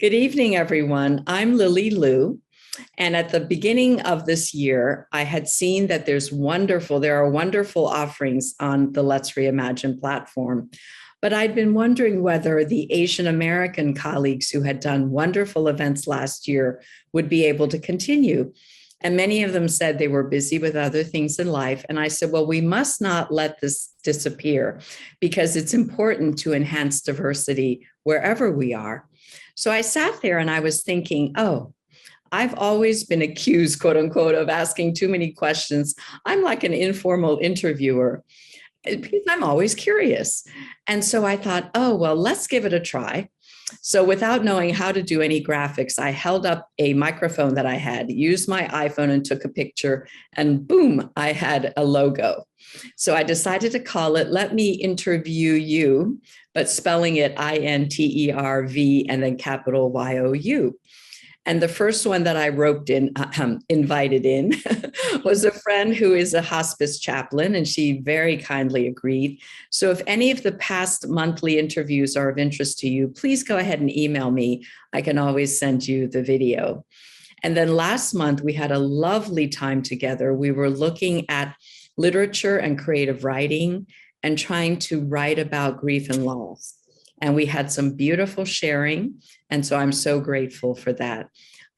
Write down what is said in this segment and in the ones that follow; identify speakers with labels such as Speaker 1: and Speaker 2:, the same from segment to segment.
Speaker 1: Good evening, everyone. I'm Lily Liu. And at the beginning of this year, I had seen that there are wonderful offerings on the Let's Reimagine platform. But I'd been wondering whether the Asian American colleagues who had done wonderful events last year would be able to continue. And many of them said they were busy with other things in life. And I said, well, we must not let this disappear because it's important to enhance diversity wherever we are. So I sat there and I was thinking, oh, I've always been accused, quote unquote, of asking too many questions. I'm like an informal interviewer because I'm always curious. And so I thought, oh, well, let's give it a try. So without knowing how to do any graphics, I held up a microphone that I had, used my iPhone and took a picture, and boom, I had a logo. So I decided to call it Let Me Interview You, but spelling it INTERV and then capital YOU. And the first one that I invited in was a friend who is a hospice chaplain, and she very kindly agreed. So if any of the past monthly interviews are of interest to you, please go ahead and email me. I can always send you the video. And then last month, we had a lovely time together. We were looking at literature and creative writing and trying to write about grief and loss. And we had some beautiful sharing. And so I'm so grateful for that.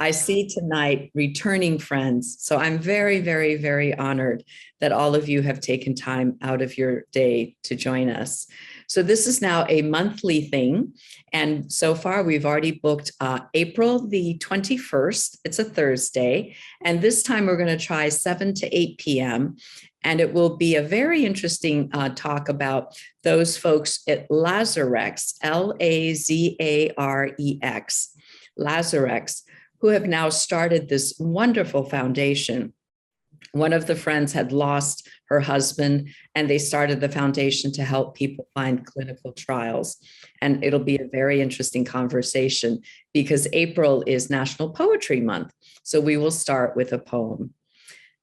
Speaker 1: I see tonight returning friends. So I'm very, very, very honored that all of you have taken time out of your day to join us. So this is now a monthly thing. And so far we've already booked April the 21st. It's a Thursday. And this time we're going to try 7 to 8 p.m. And it will be a very interesting talk about those folks at Lazarex, Lazarex, Lazarex, who have now started this wonderful foundation. One of the friends had lost her husband, and they started the foundation to help people find clinical trials. And it'll be a very interesting conversation because April is National Poetry Month. So we will start with a poem.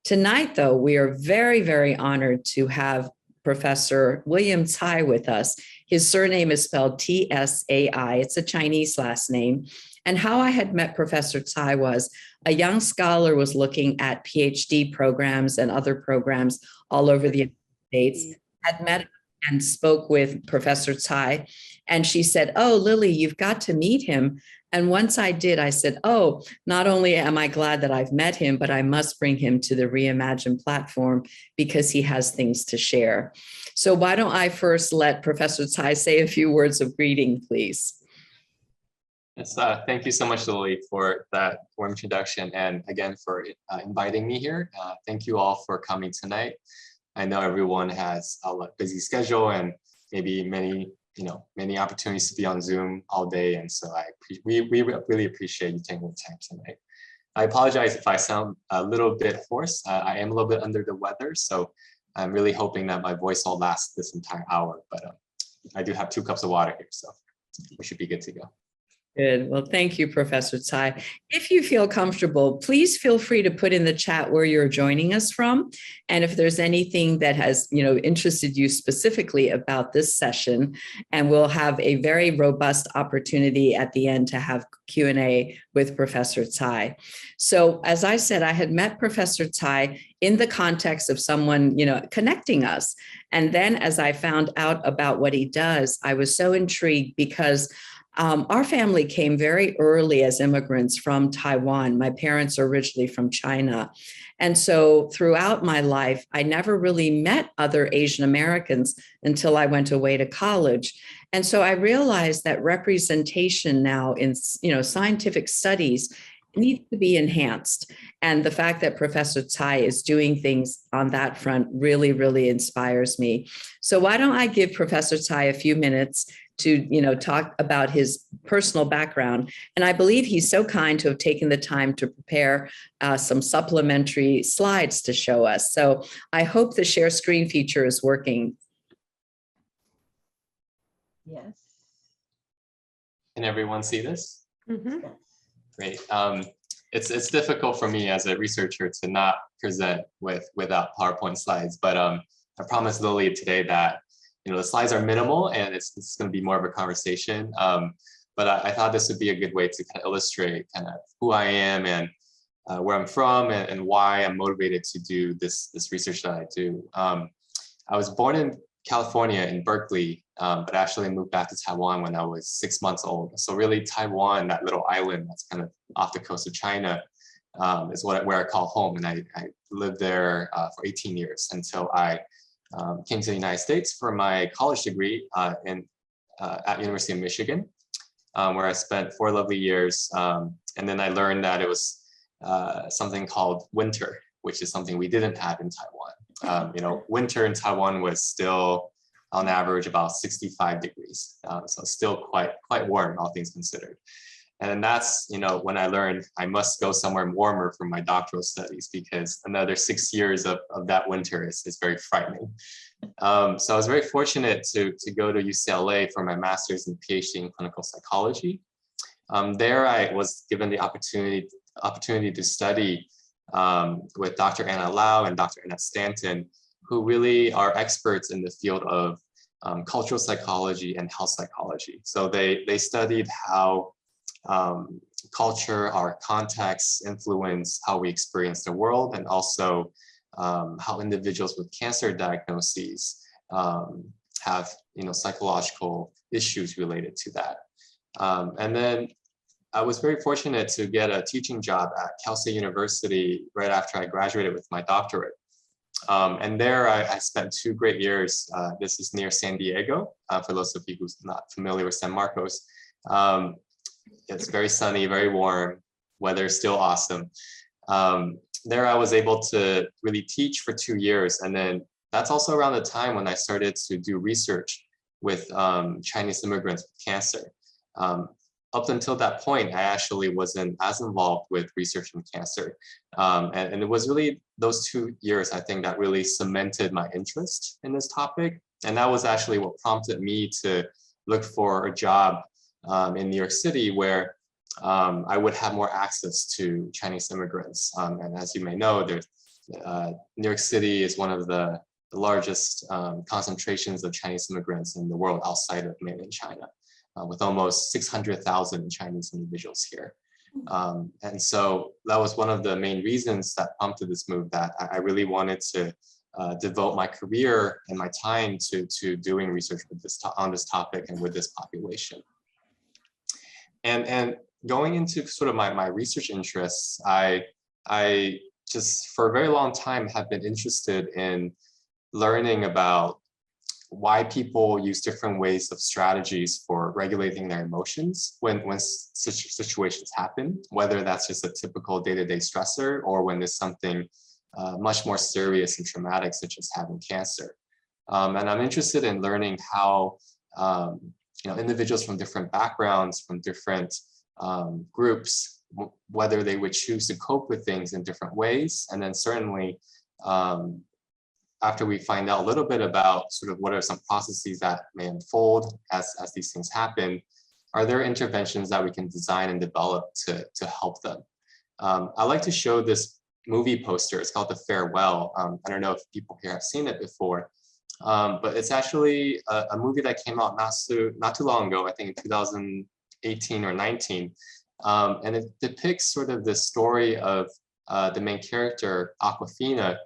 Speaker 1: Tonight, though, we are very, very honored to have Professor William Tsai with us. His surname is spelled Tsai. It's a Chinese last name. And how I had met Professor Tsai was a young scholar was looking at PhD programs and other programs all over the United States, had met and spoke with Professor Tsai. And she said, oh, Lily, you've got to meet him. And once I did, I said, oh, not only am I glad that I've met him, but I must bring him to the Reimagine platform because he has things to share. So why don't I first let Professor Tsai say a few words of greeting, please?
Speaker 2: Yes, thank you so much, Lily, for that warm introduction. And again, for inviting me here. Thank you all for coming tonight. I know everyone has a busy schedule and maybe many opportunities to be on Zoom all day. And so we really appreciate you taking the time tonight. I apologize if I sound a little bit hoarse. I am a little bit under the weather, so I'm really hoping that my voice will last this entire hour. But I do have 2 cups of water here, so we should be good to go.
Speaker 1: Good. Well, thank you, Professor Tsai. If you feel comfortable, please feel free to put in the chat where you're joining us from. And if there's anything that has, interested you specifically about this session, and we'll have a very robust opportunity at the end to have Q&A with Professor Tsai. So as I said, I had met Professor Tsai in the context of someone, connecting us. And then as I found out about what he does, I was so intrigued because our family came very early as immigrants from Taiwan. My parents are originally from China. And so throughout my life, I never really met other Asian Americans until I went away to college. And so I realized that representation now in, scientific studies needs to be enhanced. And the fact that Professor Tsai is doing things on that front really, really inspires me. So why don't I give Professor Tsai a few minutes to, talk about his personal background. And I believe he's so kind to have taken the time to prepare some supplementary slides to show us. So I hope the share screen feature is working.
Speaker 3: Yes.
Speaker 2: Can everyone see this?
Speaker 3: Mm-hmm.
Speaker 2: Great. It's difficult for me as a researcher to not present without PowerPoint slides, but I promised Lily today that the slides are minimal and it's going to be more of a conversation. but I thought this would be a good way to kind of illustrate kind of who I am and where I'm from and why I'm motivated to do this research that I do. I was born in California in Berkeley, but actually moved back to Taiwan when I was 6 months old. So really Taiwan, that little island that's kind of off the coast of China, is where I call home. And I lived there for 18 years until I came to the United States for my college degree at University of Michigan, where I spent 4 lovely years. And then I learned that it was something called winter, which is something we didn't have in Taiwan. Winter in Taiwan was still on average about 65 degrees. So still quite warm, all things considered. And that's, when I learned I must go somewhere warmer for my doctoral studies, because another 6 years of that winter is very frightening. So I was very fortunate to go to UCLA for my master's and PhD in clinical psychology. There I was given the opportunity to study with Dr. Anna Lau and Dr. Annette Stanton, who really are experts in the field of cultural psychology and health psychology. So they studied how culture, our contexts influence how we experience the world, and also how individuals with cancer diagnoses have psychological issues related to that. And then I was very fortunate to get a teaching job at Cal State University right after I graduated with my doctorate. And there I spent 2 great years. This is near San Diego, for those of you who's not familiar with San Marcos. It's very sunny, very warm, weather is still awesome. There I was able to really teach for 2 years. And then that's also around the time when I started to do research with Chinese immigrants with cancer. Up until that point, I actually wasn't as involved with research in cancer. And it was really those 2 years, I think, that really cemented my interest in this topic. And that was actually what prompted me to look for a job in New York City, where I would have more access to Chinese immigrants. And as you may know, New York City is one of the largest concentrations of Chinese immigrants in the world outside of mainland China, with almost 600,000 Chinese individuals here. And so that was one of the main reasons that prompted this move, that I really wanted to devote my career and my time to doing research on this topic and with this population. And going into sort of my research interests, I just for a very long time have been interested in learning about why people use different ways of strategies for regulating their emotions when such situations happen, whether that's just a typical day-to-day stressor or when there's something much more serious and traumatic, such as having cancer. And I'm interested in learning how individuals from different backgrounds, from different groups, whether they would choose to cope with things in different ways. And then certainly, after we find out a little bit about sort of what are some processes that may unfold as these things happen, are there interventions that we can design and develop to help them? I like to show this movie poster. It's called The Farewell. I don't know if people here have seen it before, but it's actually a movie that came out not too long ago, I think in 2018 or 19. And it depicts sort of the story of the main character, Aquafina.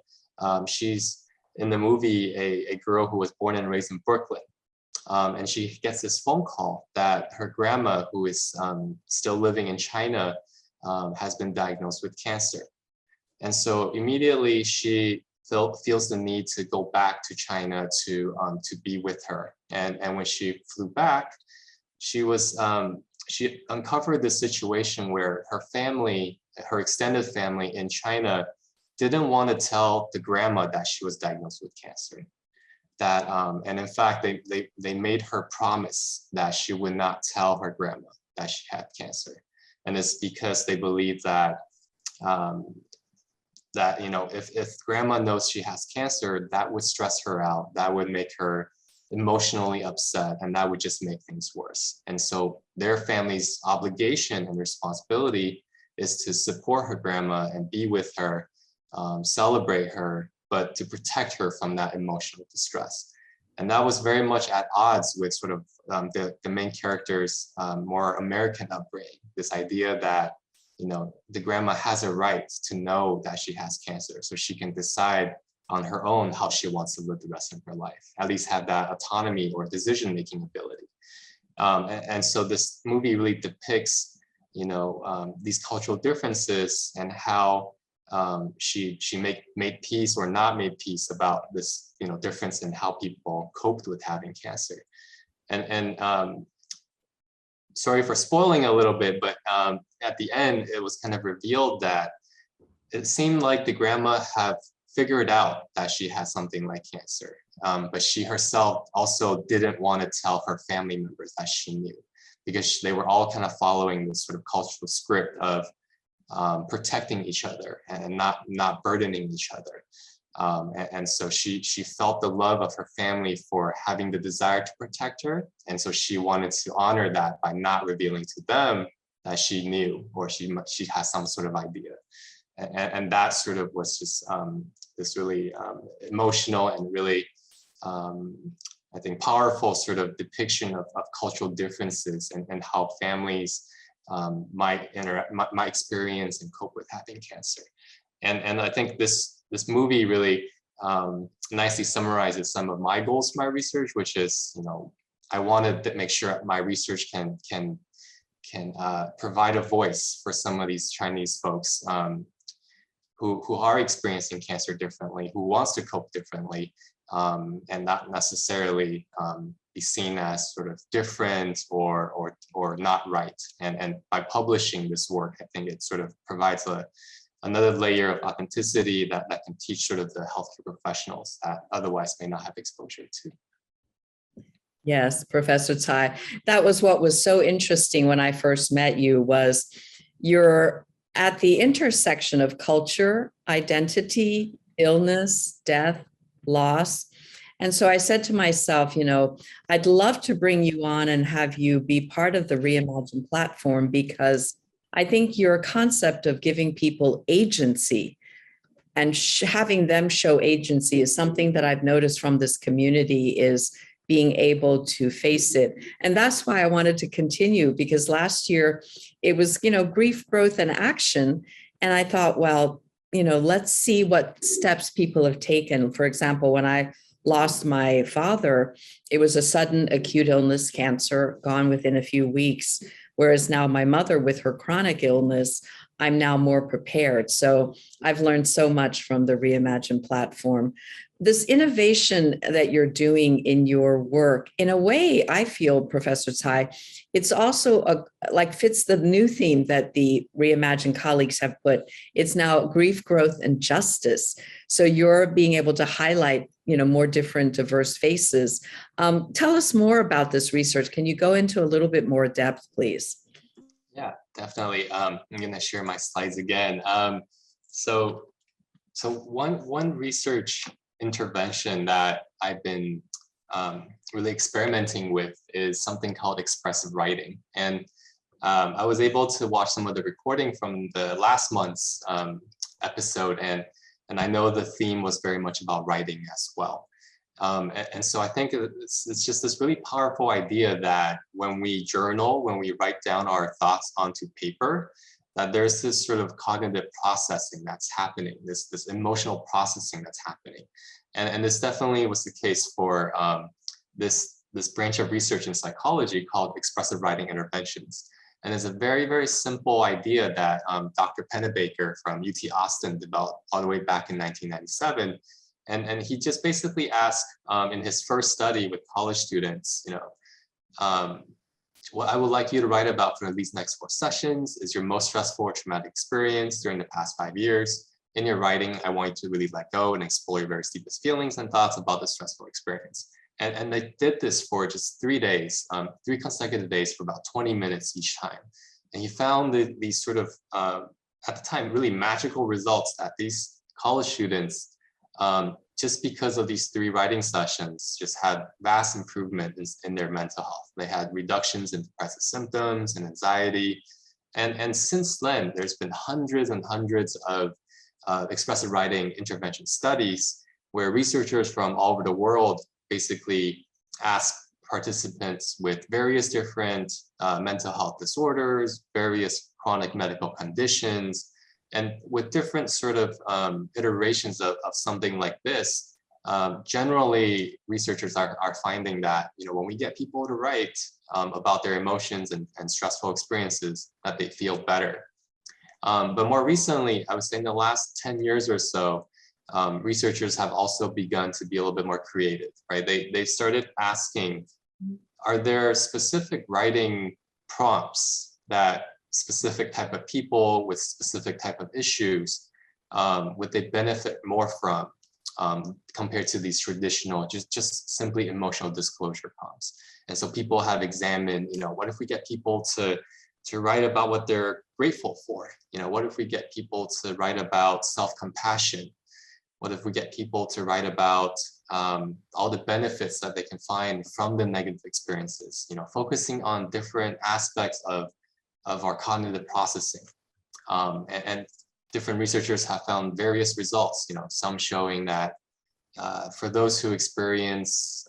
Speaker 2: She's in the movie a girl who was born and raised in Brooklyn. And she gets this phone call that her grandma, who is still living in China, has been diagnosed with cancer. And so immediately she feels the need to go back to China to be with her. And when she flew back, she uncovered this situation where her family, her extended family in China, didn't want to tell the grandma that she was diagnosed with cancer. And in fact, they made her promise that she would not tell her grandma that she had cancer. And it's because they believe that if grandma knows she has cancer, that would stress her out, that would make her emotionally upset, and that would just make things worse. And so their family's obligation and responsibility is to support her grandma and be with her, celebrate her, but to protect her from that emotional distress. And that was very much at odds with sort of the main character's more American upbringing, this idea that, you know, the grandma has a right to know that she has cancer, so she can decide on her own how she wants to live the rest of her life, at least have that autonomy or decision-making ability. And so this movie really depicts, you know, these cultural differences and how she made peace or not made peace about this, you know, difference in how people coped with having cancer. And sorry for spoiling a little bit, but at the end, it was kind of revealed that it seemed like the grandma had figured out that she had something like cancer, but she herself also didn't want to tell her family members that she knew, because they were all kind of following this sort of cultural script of protecting each other and not burdening each other. And so she felt the love of her family for having the desire to protect her. And so she wanted to honor that by not revealing to them that she knew, or she has some sort of idea. And that sort of was just this really emotional and really, I think, powerful sort of depiction of cultural differences and how families might experience and cope with having cancer. And I think this movie really nicely summarizes some of my goals for my research, which is, you know, I wanted to make sure my research can provide a voice for some of these Chinese folks who are experiencing cancer differently, who wants to cope differently, and not necessarily be seen as sort of different or not right. And by publishing this work, I think it sort of provides another layer of authenticity that can teach sort of the healthcare professionals that otherwise may not have exposure to.
Speaker 1: Yes, Professor Tsai, that was what was so interesting when I first met you, was you're at the intersection of culture, identity, illness, death, loss. And so I said to myself, you know, I'd love to bring you on and have you be part of the Reimagine platform, because I think your concept of giving people agency and having them show agency is something that I've noticed from this community, is being able to face it. And that's why I wanted to continue, because last year it was, you know, grief, growth, and action. And I thought, well, you know, let's see what steps people have taken. For example, when I lost my father, it was a sudden acute illness, cancer, gone within a few weeks. Whereas now my mother, with her chronic illness, I'm now more prepared. So I've learned so much from the Reimagine platform. This innovation that you're doing in your work, in a way, I feel, Professor Tsai, it's also like fits the new theme that the Reimagine colleagues have put. It's now grief, growth, and justice. So you're being able to highlight, you know, more different, diverse faces. Tell us more about this research. Can you go into a little bit more depth, please?
Speaker 2: Yeah, definitely. I'm going to share my slides again. So one research intervention that I've been really experimenting with is something called expressive writing. And I was able to watch some of the recording from the last month's episode, and I know the theme was very much about writing as well. And so I think it's just this really powerful idea that when we journal, when we write down our thoughts onto paper, that there's this sort of cognitive processing that's happening, this emotional processing that's happening. And this definitely was the case for this branch of research in psychology called expressive writing interventions. And it's a very, very simple idea that Dr. Pennebaker from UT Austin developed all the way back in 1997. And he just basically asked in his first study with college students, you know, what I would like you to write about for these next 4 sessions is your most stressful or traumatic experience during the past 5 years. In your writing, I want you to really let go and explore your very deepest feelings and thoughts about the stressful experience. And they did this for just 3 days, 3 consecutive days for about 20 minutes each time. And he found these sort of, at the time, really magical results that these college students, just because of these 3 writing sessions, just had vast improvement in their mental health. They had reductions in depressive symptoms and anxiety. And since then, there's been hundreds and hundreds of expressive writing intervention studies where researchers from all over the world basically ask participants with various different mental health disorders, various chronic medical conditions, and with different sort of iterations of something like this. Generally, researchers are finding that, when we get people to write about their emotions and stressful experiences, that they feel better. But more recently, I would say in the last 10 years or so, researchers have also begun to be a little bit more creative, right? They started asking, are there specific writing prompts that specific type of people with specific type of issues would they benefit more from compared to these traditional, just simply emotional disclosure prompts? And so people have examined, what if we get people to write about what they're grateful for? What if we get people to write about self-compassion? What if we get people to write about all the benefits that they can find from the negative experiences, focusing on different aspects of our cognitive processing. And different researchers have found various results, some showing that for those who experience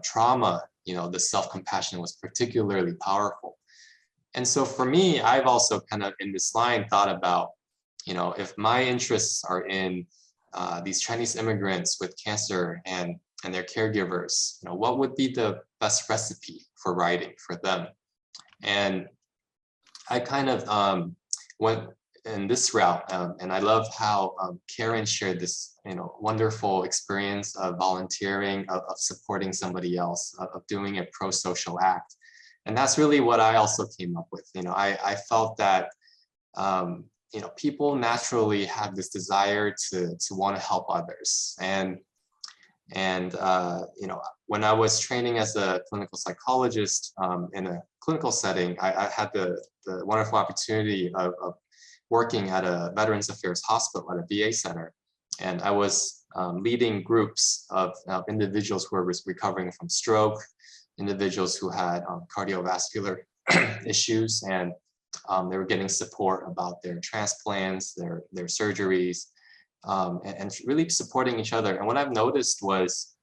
Speaker 2: trauma, the self-compassion was particularly powerful. And so for me, I've also kind of in this line thought about, if my interests are in these Chinese immigrants with cancer and their caregivers, what would be the best recipe for writing for them? And I kind of went in this route, and I love how Karen shared this, wonderful experience of volunteering, of supporting somebody else, of doing a pro-social act. And that's really what I also came up with. I felt that people naturally have this desire to want to help others. And when I was training as a clinical psychologist in a clinical setting, I had the wonderful opportunity of working at a Veterans Affairs hospital at a VA center. And I was leading groups of individuals who were recovering from stroke, individuals who had cardiovascular issues, and they were getting support about their transplants, their surgeries, and really supporting each other. And what I've noticed was,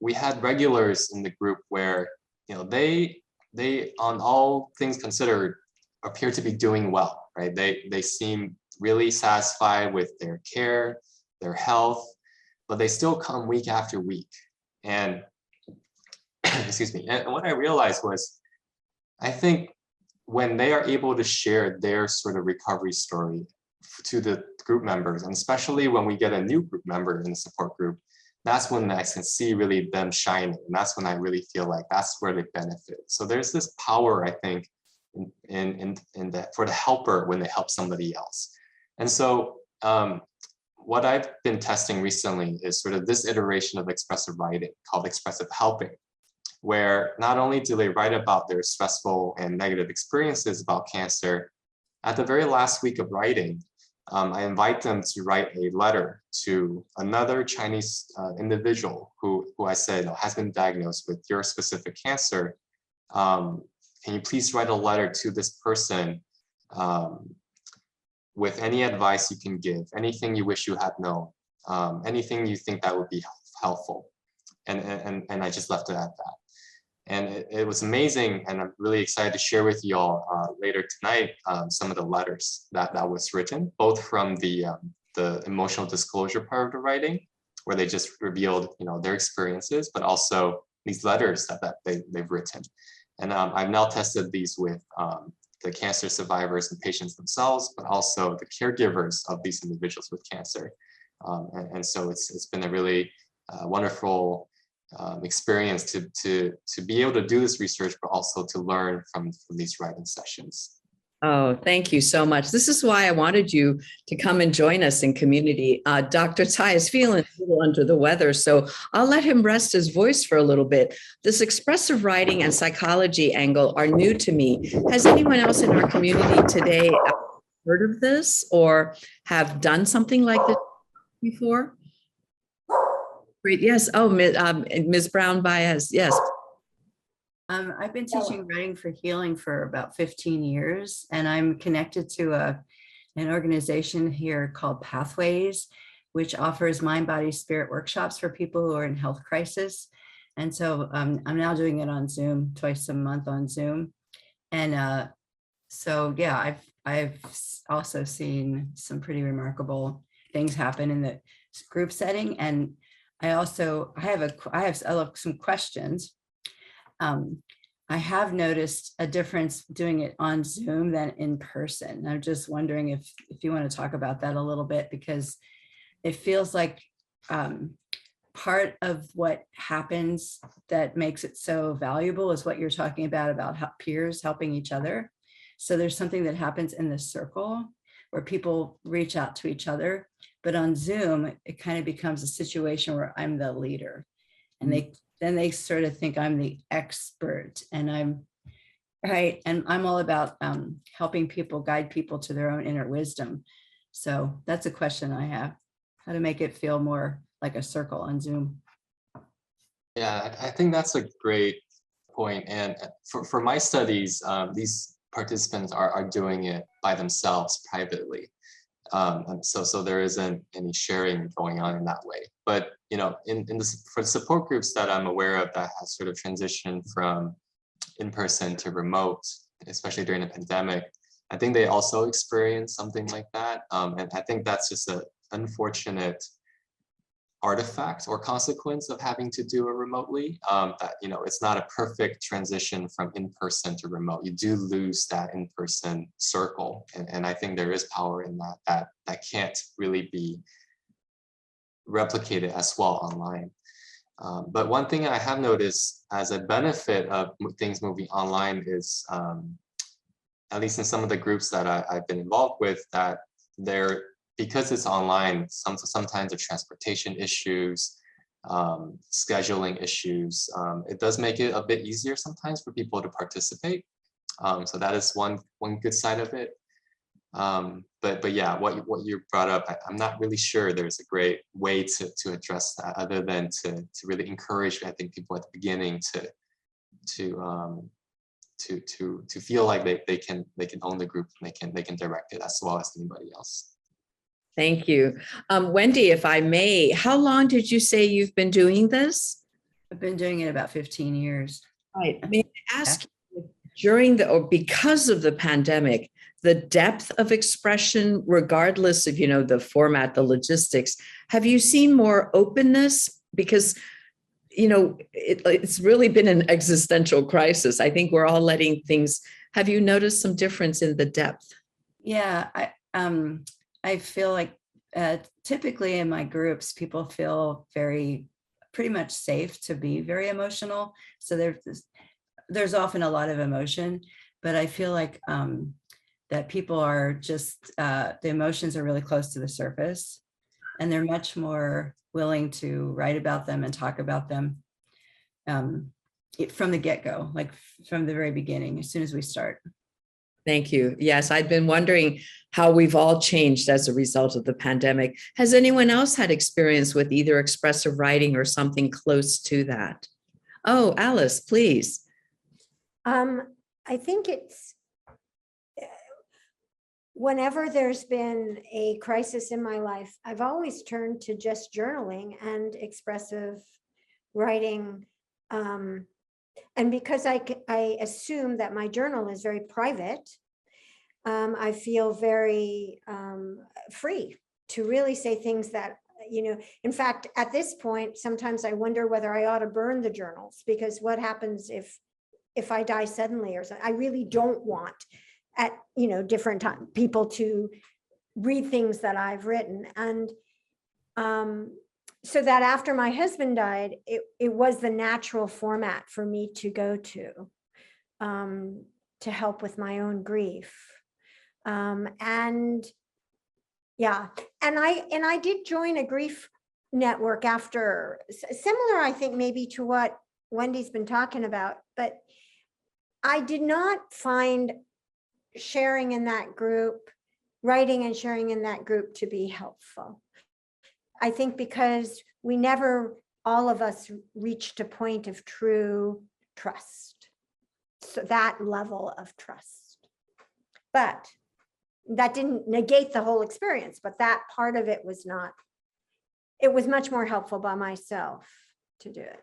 Speaker 2: we had regulars in the group where, they on all things considered appear to be doing well, right? They seem really satisfied with their care, their health, but they still come week after week. And excuse me. And what I realized was, I think when they are able to share their sort of recovery story to the group members, and especially when we get a new group member in the support group, that's when I can see really them shining. And that's when I really feel like that's where they benefit. So there's this power, I think, in that for the helper when they help somebody else. And so what I've been testing recently is sort of this iteration of expressive writing called expressive helping, where not only do they write about their stressful and negative experiences about cancer, at the very last week of writing, I invite them to write a letter to another Chinese individual who I said has been diagnosed with your specific cancer. Can you please write a letter to this person with any advice you can give, anything you wish you had known, anything you think that would be helpful. And I just left it at that. And it was amazing, and I'm really excited to share with you all later tonight some of the letters that was written, both from the emotional disclosure part of the writing, where they just revealed their experiences, but also these letters that they've written. And I've now tested these with the cancer survivors and patients themselves, but also the caregivers of these individuals with cancer. And so it's been a really wonderful experience to be able to do this research, but also to learn from these writing sessions.
Speaker 1: Oh, thank you so much. This is why I wanted you to come and join us in community. Dr. Tsai is feeling a little under the weather, so I'll let him rest his voice for a little bit. This expressive writing and psychology angle are new to me. Has anyone else in our community today heard of this or have done something like this before? Great. Yes. Oh, Ms. Brown-Baez. Yes.
Speaker 3: I've been teaching writing for healing for about 15 years, and I'm connected to an organization here called Pathways. which offers mind, body, spirit workshops for people who are in health crisis. And so I'm now doing it on Zoom, twice a month on Zoom. And so, yeah, I've also seen some pretty remarkable things happen in the group setting. And I have some questions. I have noticed a difference doing it on Zoom than in person. I'm just wondering if you want to talk about that a little bit, because it feels like part of what happens that makes it so valuable is what you're talking about peers helping each other. So there's something that happens in the circle where people reach out to each other, but on Zoom, it kind of becomes a situation where I'm the leader, and then they sort of think I'm the expert, and I'm right. And I'm all about helping people, guide people to their own inner wisdom. So that's a question I have, how to make it feel more like a circle on Zoom.
Speaker 2: Yeah, I think that's a great point. And for my studies, these participants are doing it by themselves privately. And so there isn't any sharing going on in that way. But for the support groups that I'm aware of that has sort of transitioned from in-person to remote, especially during the pandemic, I think they also experience something like that. And I think that's just an unfortunate artifact or consequence of having to do it remotely. That it's not a perfect transition from in-person to remote. You do lose that in-person circle, and I think there is power in that can't really be replicated as well online. But one thing I have noticed as a benefit of things moving online is, at least in some of the groups that I've been involved with, that because it's online, sometimes the transportation issues, scheduling issues, it does make it a bit easier sometimes for people to participate. So that is one good side of it. But yeah, what you brought up, I'm not really sure there's a great way to address that, other than to really encourage, I think, people at the beginning to feel like they can own the group, and they can direct it as well as anybody else.
Speaker 1: Thank you. Wendy, if I may, how long did you say you've been doing this?
Speaker 3: I've been doing it about 15 years.
Speaker 1: Right. May I ask you, or because of the pandemic, the depth of expression, regardless of, the format, the logistics, have you seen more openness? Because, it's really been an existential crisis. I think we're all letting things. Have you noticed some difference in the depth?
Speaker 3: Yeah, I feel like typically in my groups, people feel pretty much safe to be very emotional. So there's often a lot of emotion, but I feel like that people are just, the emotions are really close to the surface, and they're much more willing to write about them and talk about them from the get-go, like from the very beginning, as soon as we start.
Speaker 1: Thank you. Yes, I've been wondering how we've all changed as a result of the pandemic. Has anyone else had experience with either expressive writing or something close to that? Oh, Alice, please.
Speaker 4: I think it's whenever there's been a crisis in my life, I've always turned to just journaling and expressive writing. And because I assume that my journal is very private, I feel very free to really say things that, in fact, at this point, sometimes I wonder whether I ought to burn the journals, because what happens if I die suddenly or something? I really don't want at, different times people to read things that I've written. And so that after my husband died, it was the natural format for me to go to help with my own grief. And yeah, and I did join a grief network after, similar, I think, maybe to what Wendy's been talking about, but I did not find sharing in that group, writing and sharing in that group, to be helpful. I think because we never, all of us, reached a point of true trust. So that level of trust. But that didn't negate the whole experience, but that part of it was not it was much more helpful by myself to do it.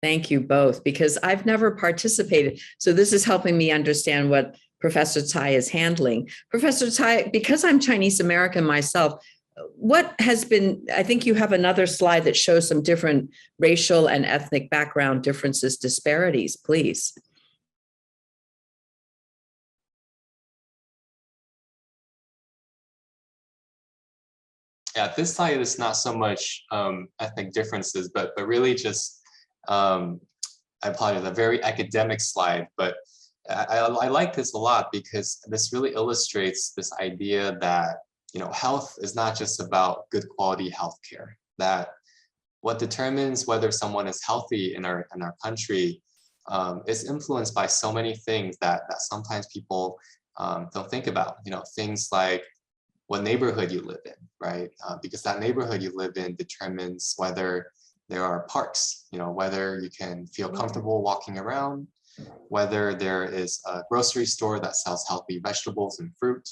Speaker 1: Thank you both, because I've never participated. So this is helping me understand what Professor Tsai is handling. Professor Tsai, because I'm Chinese American myself, what has been, I think you have another slide that shows some different racial and ethnic background differences, disparities, please.
Speaker 2: Yeah, this slide is not so much ethnic differences, but really just, I apologize, a very academic slide, but I like this a lot because this really illustrates this idea that, you know, health is not just about good quality healthcare, that what determines whether someone is healthy in our country is influenced by so many things that sometimes people don't think about, you know, things like what neighborhood you live in, right? Because that neighborhood you live in determines whether there are parks, you know, whether you can feel comfortable walking around, whether there is a grocery store that sells healthy vegetables and fruit.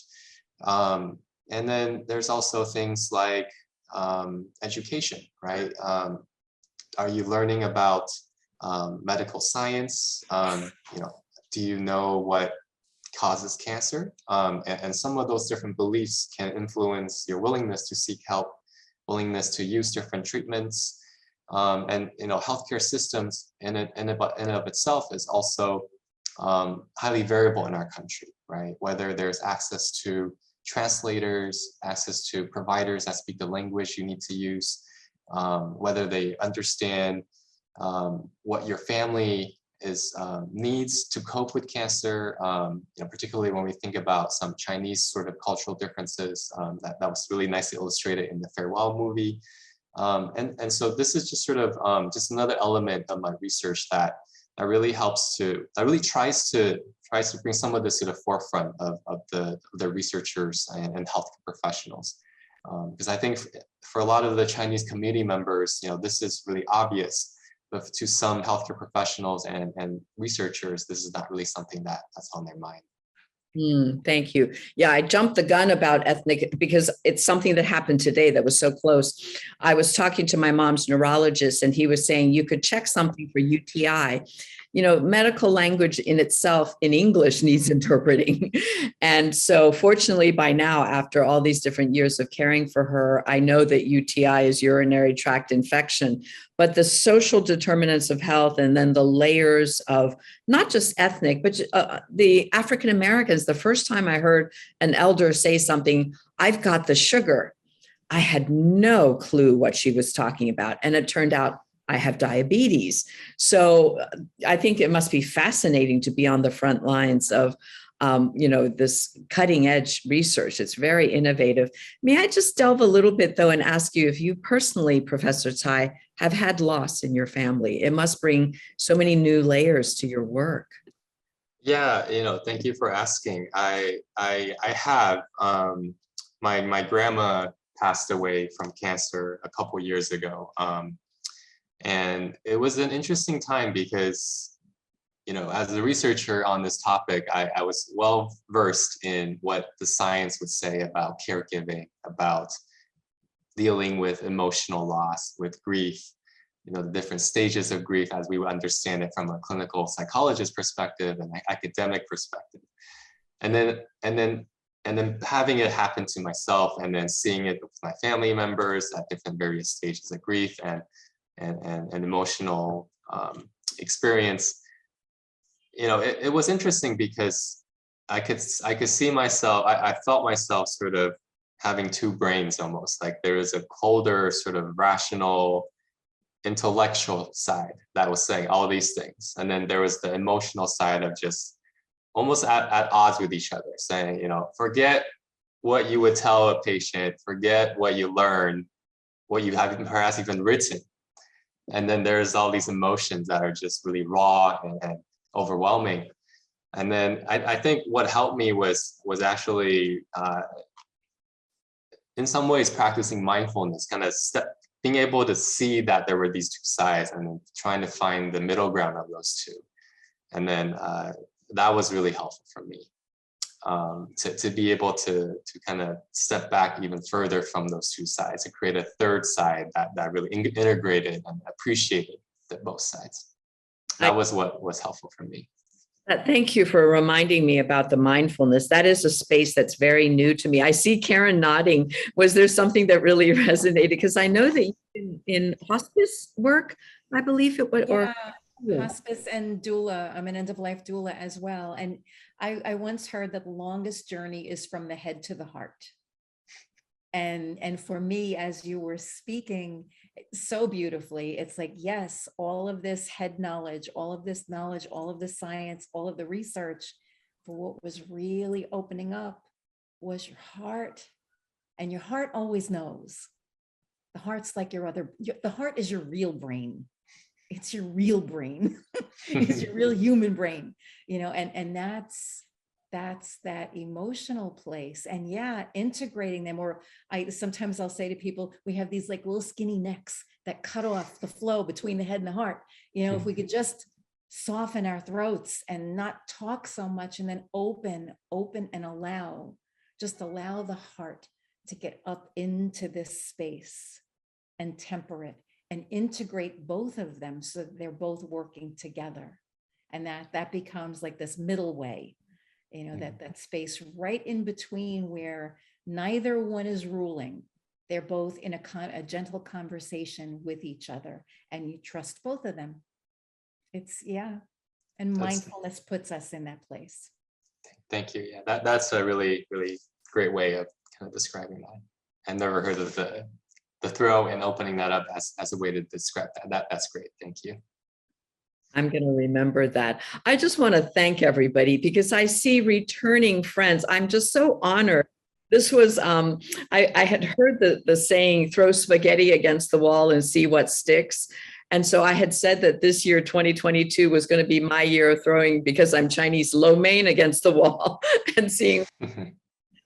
Speaker 2: And then there's also things like education, right? Are you learning about medical science? You know, do you know what causes cancer? And some of those different beliefs can influence your willingness to seek help, willingness to use different treatments. And you know, healthcare systems in and of itself is also highly variable in our country, right? Whether there's access to translators, access to providers that speak the language you need to use, whether they understand what your family needs to cope with cancer, you know, particularly when we think about some Chinese sort of cultural differences that was really nicely illustrated in the Farewell movie. And so this is just sort of just another element of my research that really helps to, that really tries to bring some of this to the forefront of the researchers and healthcare professionals. Because I think for a lot of the Chinese community members, you know, this is really obvious, but to some healthcare professionals and researchers, this is not really something that's on their mind.
Speaker 1: Thank you. Yeah, I jumped the gun about ethnic because it's something that happened today that was so close. I was talking to my mom's neurologist and he was saying you could check something for UTI. You know, medical language in itself in English needs interpreting. And so fortunately by now, after all these different years of caring for her, I know that UTI is urinary tract infection, but the social determinants of health and then the layers of not just ethnic, but the African Americans. The first time I heard an elder say something, I've got the sugar, I had no clue what she was talking about. And it turned out I have diabetes. So I think it must be fascinating to be on the front lines of you know, this cutting edge research. It's very innovative. May I just delve a little bit though and ask you if you personally, Professor Tsai, have had loss in your family? It must bring so many new layers to your work.
Speaker 2: Yeah, you know, thank you for asking. I have. My grandma passed away from cancer a couple years ago. And it was an interesting time because, you know, as a researcher on this topic, I was well versed in what the science would say about caregiving, about dealing with emotional loss, with grief, you know, the different stages of grief as we would understand it from a clinical psychologist perspective and academic perspective. And then having it happen to myself and then seeing it with my family members at different various stages of grief and emotional experience. You know, it was interesting because I could see myself, I felt myself sort of having two brains almost, like there is a colder sort of rational intellectual side that was saying all these things. And then there was the emotional side of just almost at odds with each other, saying, you know, forget what you would tell a patient, forget what you learned, what you haven't perhaps even written. And then there's all these emotions that are just really raw and overwhelming. And then I think what helped me was actually, in some ways, practicing mindfulness, kind of being able to see that there were these two sides and then trying to find the middle ground of those two. And then that was really helpful for me. to be able to kind of step back even further from those two sides, to create a third side that really integrated and appreciated both sides. That was what was helpful for me.
Speaker 1: Thank you for reminding me about the mindfulness. That is a space that's very new to me. I see Karen nodding. Was there something that really resonated? Because I know that in hospice work, I believe it would, or
Speaker 5: hospice and doula. I'm an end-of-life doula as well. And I once heard that the longest journey is from the head to the heart. And for me, as you were speaking so beautifully, it's like, yes, all of this head knowledge, all of this knowledge, all of the science, all of the research, but what was really opening up was your heart. And your heart always knows. The heart's like the heart is your real brain. It's your real brain. It's your real human brain, and that's that emotional place. And yeah, integrating them, or sometimes I'll say to people, we have these like little skinny necks that cut off the flow between the head and the heart. If we could just soften our throats and not talk so much, and then open and allow the heart to get up into this space and temper it and integrate both of them so that they're both working together. And that becomes like this middle way, that space right in between where neither one is ruling. They're both in a gentle conversation with each other, and you trust both of them. And mindfulness puts us in that place.
Speaker 2: Thank you. Yeah, that's a really, really great way of kind of describing that. I've never heard of the throw and opening that up as a way to describe that. That's great. Thank you.
Speaker 1: I'm going to remember that. I just want to thank everybody because I see returning friends. I'm just so honored. This was, I had heard the saying, throw spaghetti against the wall and see what sticks. And so I had said that this year, 2022, was going to be my year of throwing, because I'm Chinese, lo mein against the wall and seeing.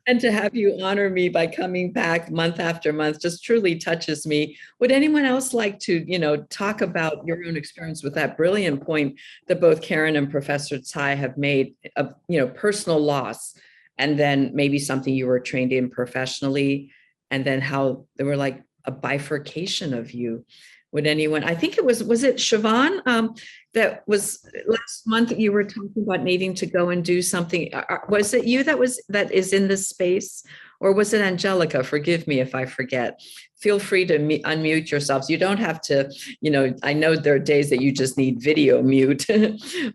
Speaker 1: And to have you honor me by coming back month after month just truly touches me. Would anyone else like to, talk about your own experience with that brilliant point that both Karen and Professor Tsai have made of, personal loss, and then maybe something you were trained in professionally, and then how there were like a bifurcation of you? Would anyone, I think it was it Siobhan that was last month that you were talking about needing to go and do something? Was it you that is in this space, or was it Angelica? Forgive me if I forget. Feel free to unmute yourselves. You don't have to, I know there are days that you just need video mute,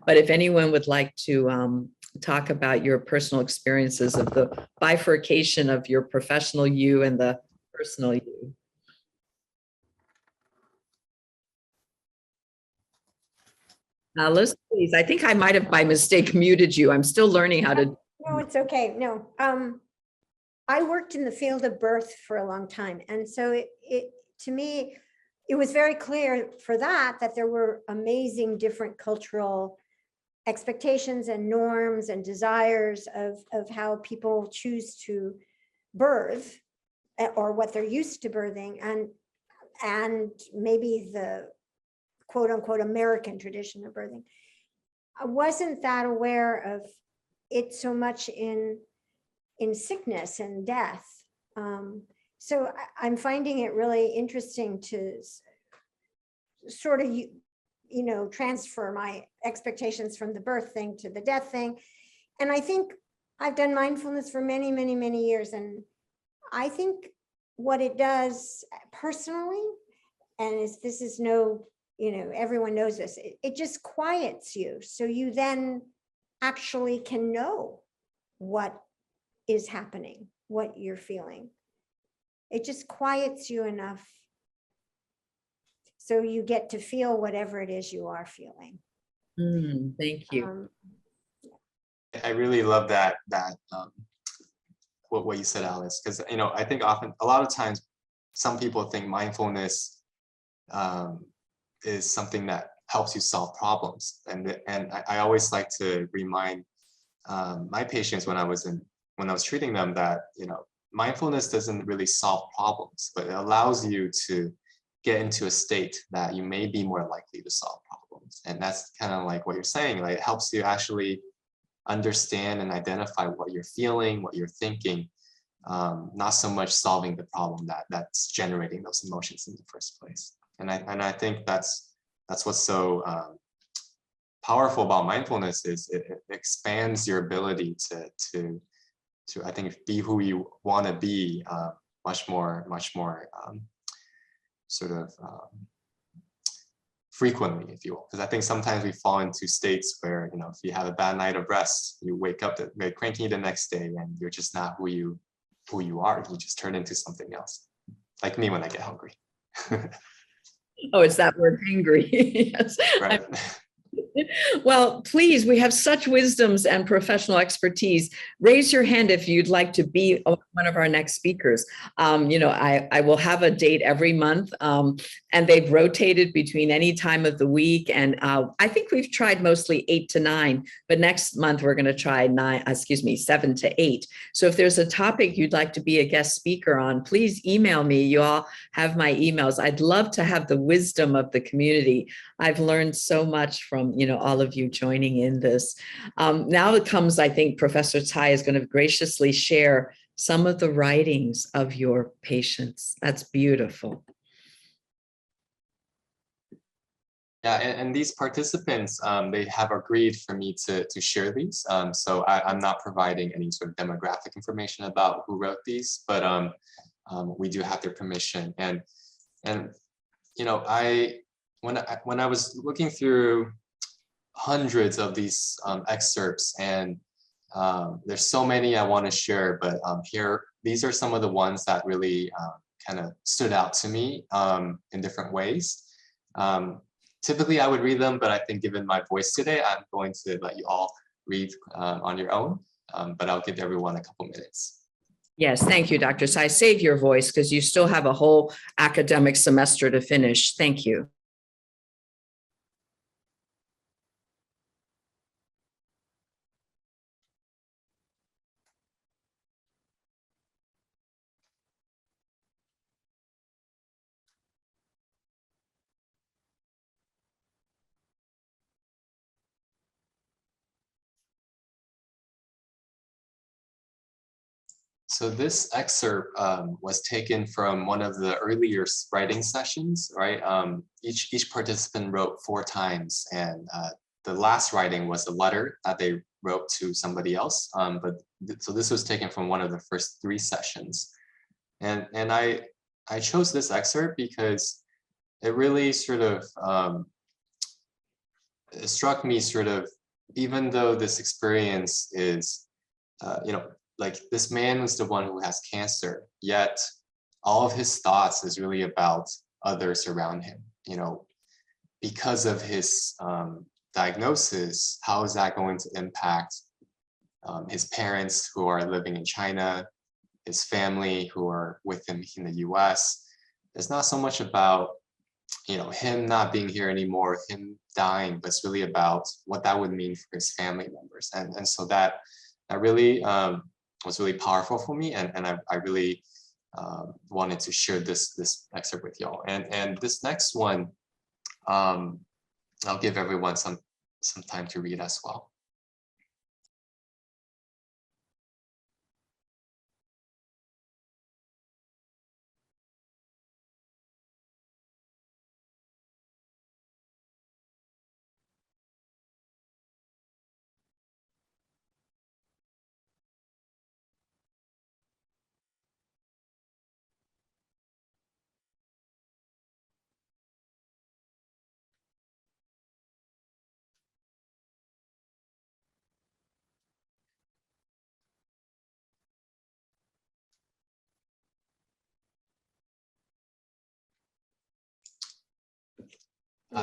Speaker 1: but if anyone would like to talk about your personal experiences of the bifurcation of your professional you and the personal you. Alice, please. I think I might have by mistake muted you. I'm still learning how to.
Speaker 4: No, it's okay. No, I worked in the field of birth for a long time. And so it to me, it was very clear for that there were amazing different cultural expectations and norms and desires of how people choose to birth, or what they're used to birthing, and maybe the quote unquote American tradition of birthing. I wasn't that aware of it so much in sickness and death. So I'm finding it really interesting to sort of, transfer my expectations from the birth thing to the death thing. And I think I've done mindfulness for many, many, many years. And I think what it does personally, and this is no, everyone knows this, it just quiets you. So you then actually can know what is happening, what you're feeling. It just quiets you enough so you get to feel whatever it is you are feeling.
Speaker 1: Thank you.
Speaker 2: I really love that what you said, Alice, because I think often a lot of times some people think mindfulness is something that helps you solve problems, and I always like to remind my patients when I was treating them that mindfulness doesn't really solve problems, but it allows you to get into a state that you may be more likely to solve problems. And that's kind of like what you're saying, like it helps you actually understand and identify what you're feeling, what you're thinking, not so much solving the problem that's generating those emotions in the first place. And I think that's what's so powerful about mindfulness is it expands your ability to I think be who you want to be much more sort of frequently, if you will. Because I think sometimes we fall into states where, you know, if you have a bad night of rest, you wake up very cranky the next day, and you're just not who you are. You just turn into something else. Like me when I get hungry.
Speaker 1: Oh, it's that word hungry. Yes.
Speaker 2: Right.
Speaker 1: Well, please, we have such wisdoms and professional expertise. Raise your hand if you'd like to be one of our next speakers. You know, I will have a date every month, and they've rotated between any time of the week. And I think we've tried mostly 8 to 9, but next month we're going to try 7 to 8. So if there's a topic you'd like to be a guest speaker on, please email me. You all have my emails. I'd love to have the wisdom of the community. I've learned so much from, you know, all of you joining in this. Now it comes, I think Professor Tsai is going to graciously share some of the writings of your patients. That's beautiful.
Speaker 2: Yeah, and these participants, they have agreed for me to share these. So I'm not providing any sort of demographic information about who wrote these, but we do have their permission. And you know, when I was looking through hundreds of these excerpts, and there's so many I want to share, but these are some of the ones that really kind of stood out to me in different ways. Typically I would read them, but I think given my voice today, I'm going to let you all read on your own, but I'll give everyone a couple minutes.
Speaker 1: Yes, thank you, Dr. Tsai. Save your voice because you still have a whole academic semester to finish. Thank you.
Speaker 2: So this excerpt was taken from one of the earlier writing sessions, right? Each participant wrote 4 times, and the last writing was a letter that they wrote to somebody else. So this was taken from one of the first 3 sessions, and I chose this excerpt because it really sort of it struck me sort of, even though this experience is, you know, like this man was the one who has cancer, yet all of his thoughts is really about others around him. You know, because of his diagnosis, how is that going to impact his parents who are living in China, his family who are with him in the US? It's not so much about, you know, him not being here anymore, him dying, but it's really about what that would mean for his family members. And so that really was really powerful for me, and I really wanted to share this excerpt with y'all. And this next one, I'll give everyone some time to read as well.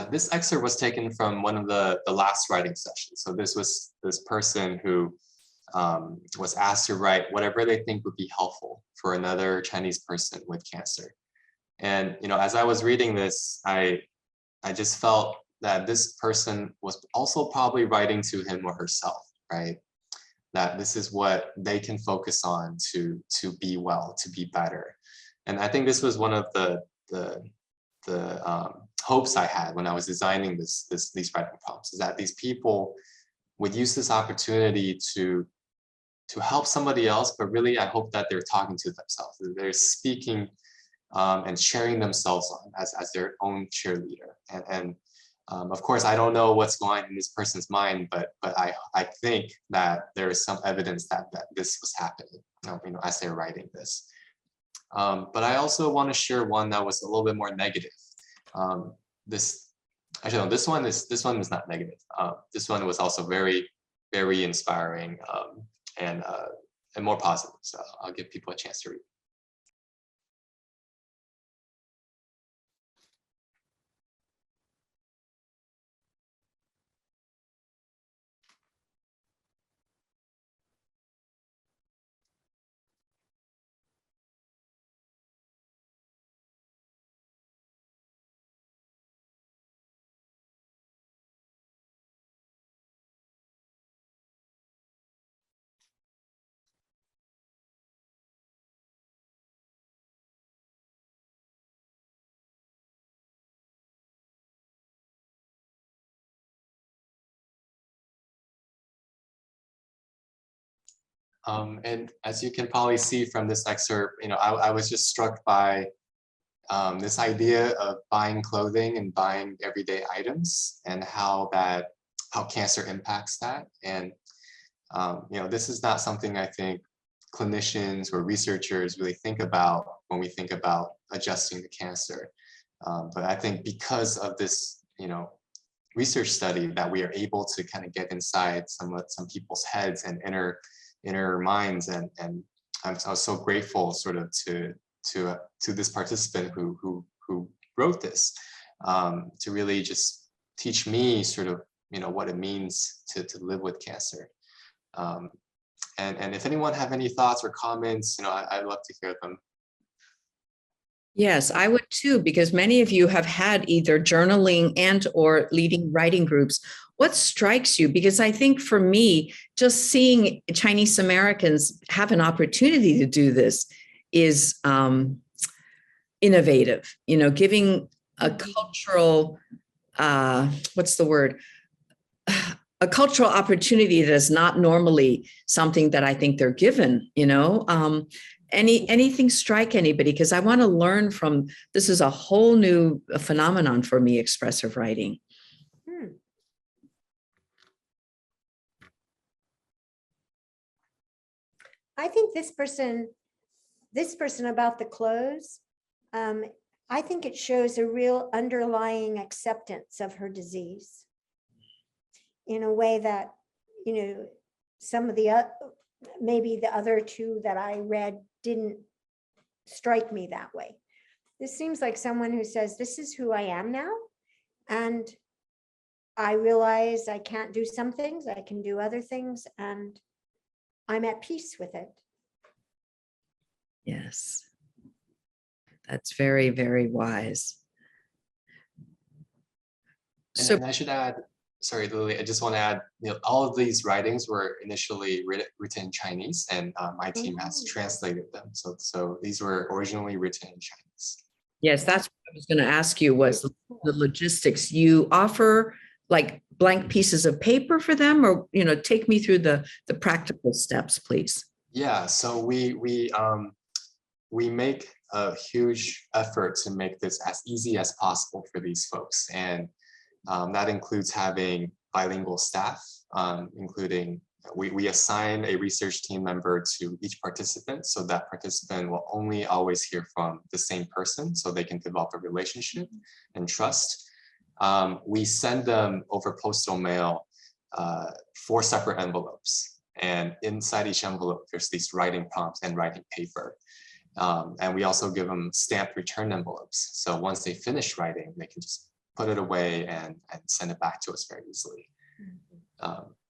Speaker 2: This excerpt was taken from one of the last writing sessions. So this was this person who was asked to write whatever they think would be helpful for another Chinese person with cancer. And, you know, as I was reading this, I just felt that this person was also probably writing to him or herself, right? That this is what they can focus on to be well, to be better. And I think this was one of the hopes I had when I was designing these writing prompts, is that these people would use this opportunity to help somebody else, but really I hope that they're talking to themselves. They're speaking and sharing themselves on as their own cheerleader. And of course, I don't know what's going on in this person's mind, but I think that there is some evidence that this was happening, as they're writing this. But I also want to share one that was a little bit more negative. This one is not negative. This one was also very, very inspiring and more positive. So I'll give people a chance to read. And as you can probably see from this excerpt, I was just struck by this idea of buying clothing and buying everyday items and how cancer impacts that. And this is not something I think clinicians or researchers really think about when we think about adjusting to cancer. But I think because of this, research study, that we are able to kind of get inside some people's heads and inner minds, and I was so grateful sort of to this participant who wrote this, to really just teach me sort of what it means to live with cancer. And if anyone have any thoughts or comments, I'd love to hear them.
Speaker 1: Yes, I would too, because many of you have had either journaling and or leading writing groups. What strikes you? Because I think for me, just seeing Chinese Americans have an opportunity to do this is innovative, giving a cultural, what's the word? A cultural opportunity that is not normally something that I think they're given, anything strike anybody? Because I want to learn from, this is a whole new phenomenon for me, expressive writing.
Speaker 4: I think this person about the clothes, I think it shows a real underlying acceptance of her disease in a way that, some of the maybe the other two that I read didn't strike me that way. This seems like someone who says, this is who I am now, and I realize I can't do some things, I can do other things, and I'm at peace with it.
Speaker 1: Yes, that's very, very wise.
Speaker 2: So, and I should add, sorry, Lily, I just want to add, all of these writings were initially written in Chinese, and my team has translated them. So these were originally written in Chinese.
Speaker 1: Yes, that's what I was going to ask you, was the logistics. You offer like blank pieces of paper for them, or take me through the practical steps, please.
Speaker 2: Yeah, so we make a huge effort to make this as easy as possible for these folks, and that includes having bilingual staff, including we assign a research team member to each participant, so that participant will only always hear from the same person, so they can develop a relationship and trust. We send them over postal mail 4 separate envelopes, and inside each envelope there's these writing prompts and writing paper. And we also give them stamped return envelopes, so once they finish writing, they can just put it away and send it back to us very easily.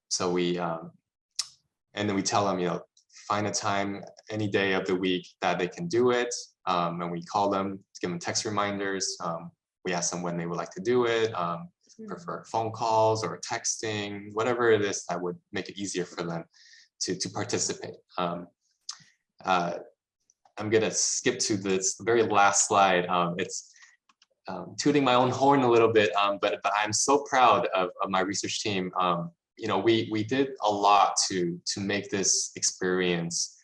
Speaker 2: So we, and then we tell them, find a time any day of the week that they can do it. And we call them, give them text reminders. We ask them when they would like to do it, if they prefer phone calls or texting, whatever it is that would make it easier for them to participate. I'm gonna skip to this very last slide. It's tooting my own horn a little bit, but I'm so proud of my research team. we did a lot to make this experience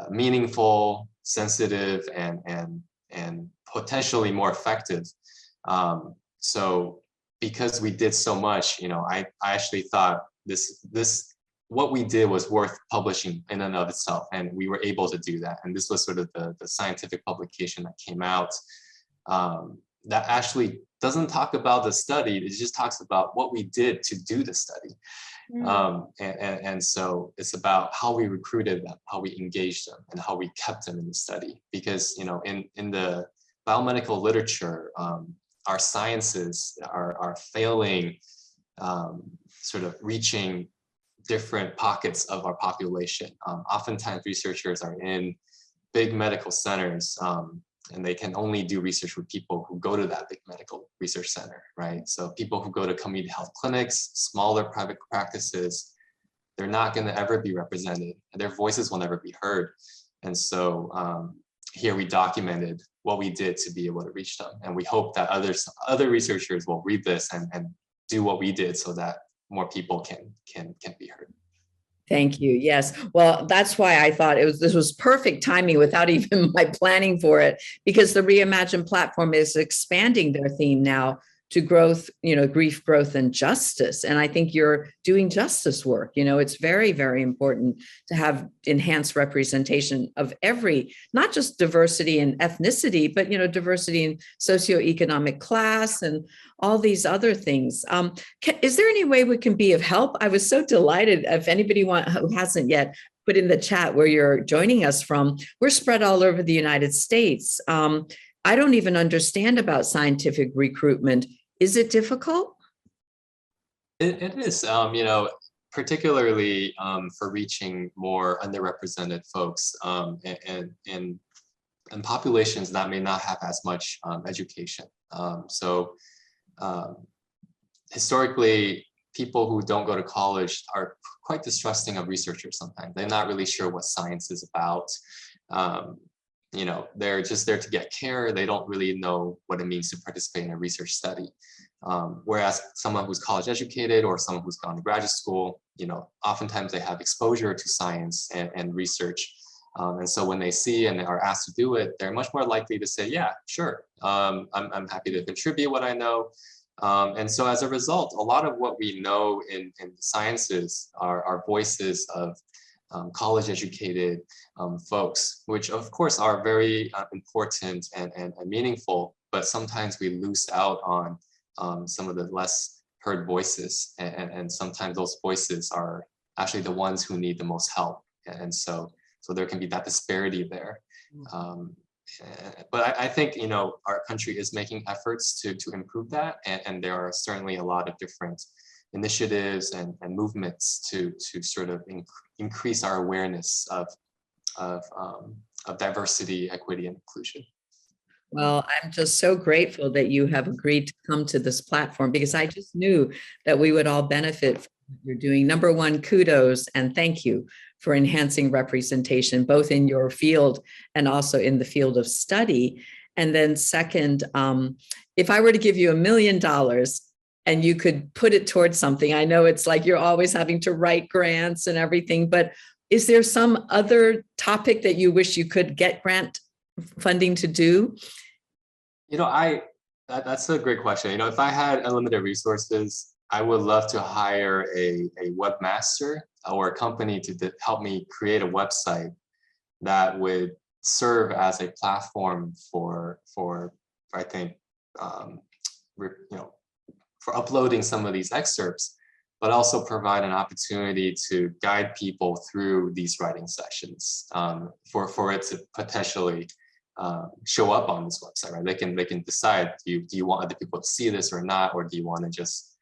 Speaker 2: meaningful, sensitive, and potentially more effective. So because we did so much, I actually thought what we did was worth publishing in and of itself, and we were able to do that. And this was sort of the scientific publication that came out that actually doesn't talk about the study. It just talks about what we did to do the study. And so it's about how we recruited them, how we engaged them, and how we kept them in the study. Because in the biomedical literature, our sciences are failing sort of reaching different pockets of our population. Oftentimes researchers are in big medical centers, and they can only do research with people who go to that big medical research center, right? So people who go to community health clinics, smaller private practices, they're not going to ever be represented, and their voices will never be heard. And so here we documented what we did to be able to reach them, and we hope that other researchers will read this and do what we did so that more people can be heard.
Speaker 1: Thank you. Yes. Well, that's why I thought this was perfect timing without even my planning for it, because the Reimagine platform is expanding their theme now to growth, grief, growth, and justice. And I think you're doing justice work. It's very, very important to have enhanced representation of not just diversity in ethnicity, but, diversity in socioeconomic class and all these other things. Is there any way we can be of help? I was so delighted. If anybody who hasn't yet put in the chat where you're joining us from, we're spread all over the United States. I don't even understand about scientific recruitment. Is it difficult?
Speaker 2: It is, particularly for reaching more underrepresented folks and populations that may not have as much education. So historically, people who don't go to college are quite distrusting of researchers sometimes. They're not really sure what science is about. They're just there to get care. They don't really know what it means to participate in a research study. Whereas someone who's college educated or someone who's gone to graduate school, oftentimes they have exposure to science and research. And so when they see and are asked to do it, they're much more likely to say, yeah, sure, I'm happy to contribute what I know. And so as a result, a lot of what we know in the sciences are voices of college educated folks, which of course are very important and meaningful, but sometimes we lose out on some of the less heard voices. And sometimes those voices are actually the ones who need the most help. And so there can be that disparity there. But I think, our country is making efforts to improve that. And there are certainly a lot of different initiatives and movements to sort of increase our awareness of diversity, equity, and inclusion.
Speaker 1: Well, I'm just so grateful that you have agreed to come to this platform, because I just knew that we would all benefit from what you're doing. Number one, kudos and thank you for enhancing representation, both in your field and also in the field of study. And then second, if I were to give you $1 million and you could put it towards something, I know it's like you're always having to write grants and everything, but is there some other topic that you wish you could get grant funding to do?
Speaker 2: That's a great question. If I had unlimited resources, I would love to hire a webmaster or a company to help me create a website that would serve as a platform for I think, for uploading some of these excerpts, but also provide an opportunity to guide people through these writing sessions for it to potentially show up on this website, right? They can decide, do you want other people to see this or not, or do you want to just